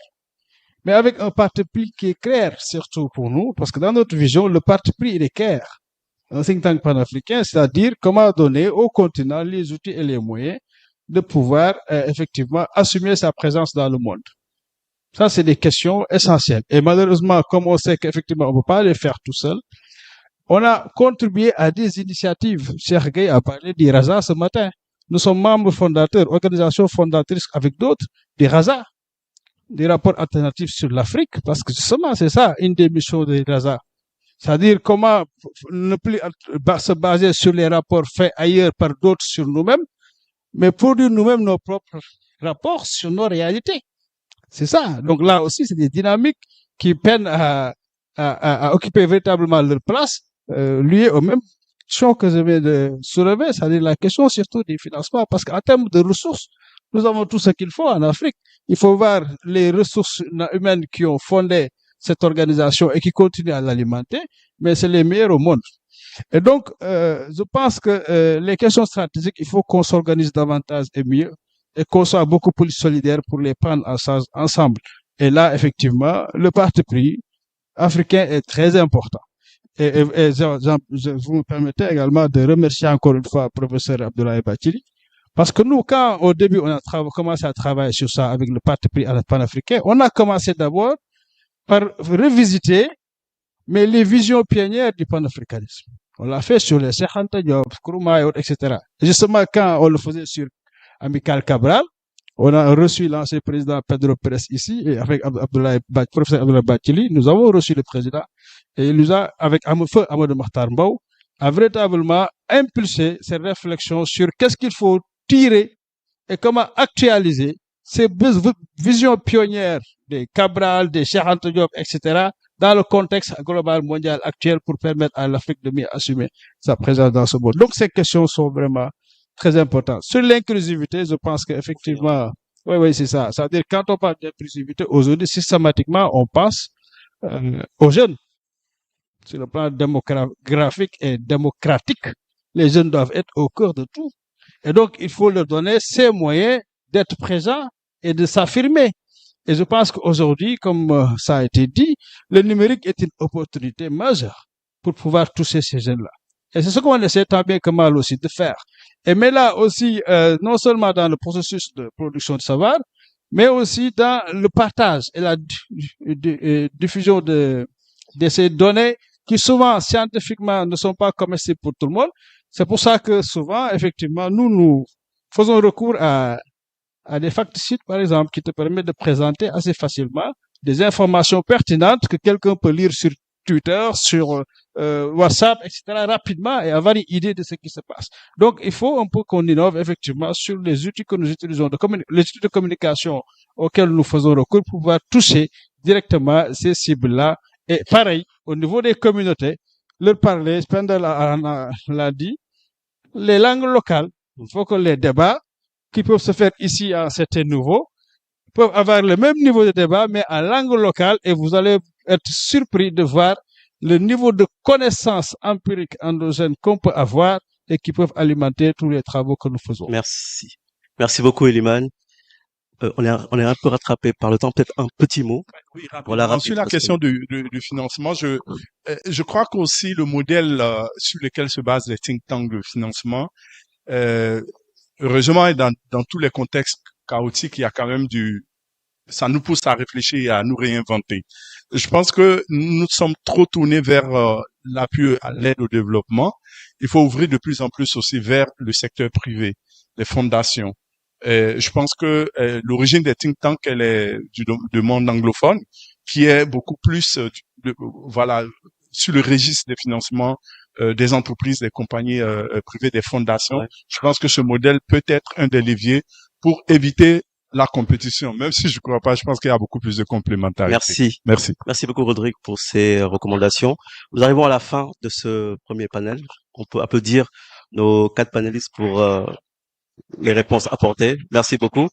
mais avec un parti pris qui est clair, surtout pour nous, parce que dans notre vision, le parti pris, il est clair. Un think tank panafricain, c'est-à-dire comment donner au continent les outils et les moyens de pouvoir effectivement assumer sa présence dans le monde. Ça, c'est des questions essentielles. Et malheureusement, comme on sait qu'effectivement, on ne peut pas les faire tout seul, on a contribué à des initiatives. Cheikh Gueye a parlé d'IRASA ce matin. Nous sommes membres fondateurs, organisations fondatrices avec d'autres, d'IRASA, des rapports alternatifs sur l'Afrique, parce que justement, c'est ça, une des missions de l'IRASA. C'est-à-dire comment ne plus se baser sur les rapports faits ailleurs par d'autres sur nous-mêmes, mais produire nous-mêmes nos propres rapports sur nos réalités. C'est ça. Donc là aussi, c'est des dynamiques qui peinent à occuper véritablement leur place, liées aux mêmes questions que je viens de soulever, c'est-à-dire la question surtout des financements, parce qu'en termes de ressources, nous avons tout ce qu'il faut en Afrique. Il faut voir les ressources humaines qui ont fondé cette organisation et qui continuent à l'alimenter, mais c'est les meilleurs au monde. Et donc, je pense que les questions stratégiques, il faut qu'on s'organise davantage et mieux et qu'on soit beaucoup plus solidaire pour les prendre en charge ensemble. Et là, effectivement, le parti pris africain est très important. Et vous me permettez également de remercier encore une fois le professeur Abdoulaye Bathily, parce que nous, quand au début on a commencé à travailler sur ça avec le parti pris panafricain, on a commencé d'abord par revisiter mais les visions pionnières du panafricanisme. On l'a fait sur les Cheikh Anta Diop, Nkrumah et autres, etc. Et justement, quand on le faisait sur Amical Cabral, on a reçu l'ancien président Pedro Pérez ici, et avec professeur Abdoulaye Bathily, nous avons reçu le président, et il nous a, avec feu Amadou Mahtar Mbow, a véritablement impulsé ces réflexions sur qu'est-ce qu'il faut tirer et comment actualiser ces visions pionnières des Cabral, des Cheikh Anta Diop, etc., dans le contexte global mondial actuel pour permettre à l'Afrique de mieux assumer sa présence dans ce monde. Donc, ces questions sont vraiment très importantes. Sur l'inclusivité, je pense qu'effectivement, oui, c'est ça. C'est-à-dire, quand on parle d'inclusivité, aujourd'hui, systématiquement, on pense aux jeunes. Sur le plan démographique et démocratique, les jeunes doivent être au cœur de tout. Et donc, il faut leur donner ces moyens d'être présents et de s'affirmer. Et je pense qu'aujourd'hui, comme ça a été dit, le numérique est une opportunité majeure pour pouvoir toucher ces jeunes-là. Et c'est ce qu'on essaie tant bien que mal aussi de faire. Et mais là aussi, non seulement dans le processus de production de savoir, mais aussi dans le partage et la diffusion de ces données qui souvent scientifiquement ne sont pas comestibles pour tout le monde. C'est pour ça que souvent, effectivement, nous faisons recours à des fact-sheets, par exemple, qui te permettent de présenter assez facilement des informations pertinentes que quelqu'un peut lire sur Twitter, sur WhatsApp, etc., rapidement et avoir une idée de ce qui se passe. Donc, il faut un peu qu'on innove effectivement sur les outils que nous utilisons, les outils de communication auxquels nous faisons recours pour pouvoir toucher directement ces cibles-là. Et pareil, au niveau des communautés, leur parler, Spender l'a dit, les langues locales, il faut que les débats qui peuvent se faire ici à un certain niveau peuvent avoir le même niveau de débat, mais en langue locale, et vous allez être surpris de voir le niveau de connaissances empiriques endogènes qu'on peut avoir et qui peuvent alimenter tous les travaux que nous faisons. Merci. Merci beaucoup, Eliman. on est un peu rattrapé par le temps. Peut-être un petit mot. Oui, Voilà, rapidement. Sur rapide, la parce que question du financement, je crois qu'aussi le modèle sur lequel se basent les think tanks de financement, euh, heureusement, et dans tous les contextes chaotiques, il y a quand même ça nous pousse à réfléchir et à nous réinventer. Je pense que nous sommes trop tournés vers l'appui à l'aide au développement. Il faut ouvrir de plus en plus aussi vers le secteur privé, les fondations. Je pense que l'origine des think tanks, elle est du monde anglophone, qui est beaucoup plus, voilà, sur le registre des financements des entreprises, des compagnies privées, des fondations. ouais. Je pense que ce modèle peut être un des leviers pour éviter la compétition, même si je crois pas, je pense qu'il y a beaucoup plus de complémentarité. Merci. Merci. Merci beaucoup, Rodrigue, pour ces recommandations. Nous arrivons à la fin de ce premier panel. On peut applaudir nos 4 panélistes pour les réponses apportées. Merci beaucoup.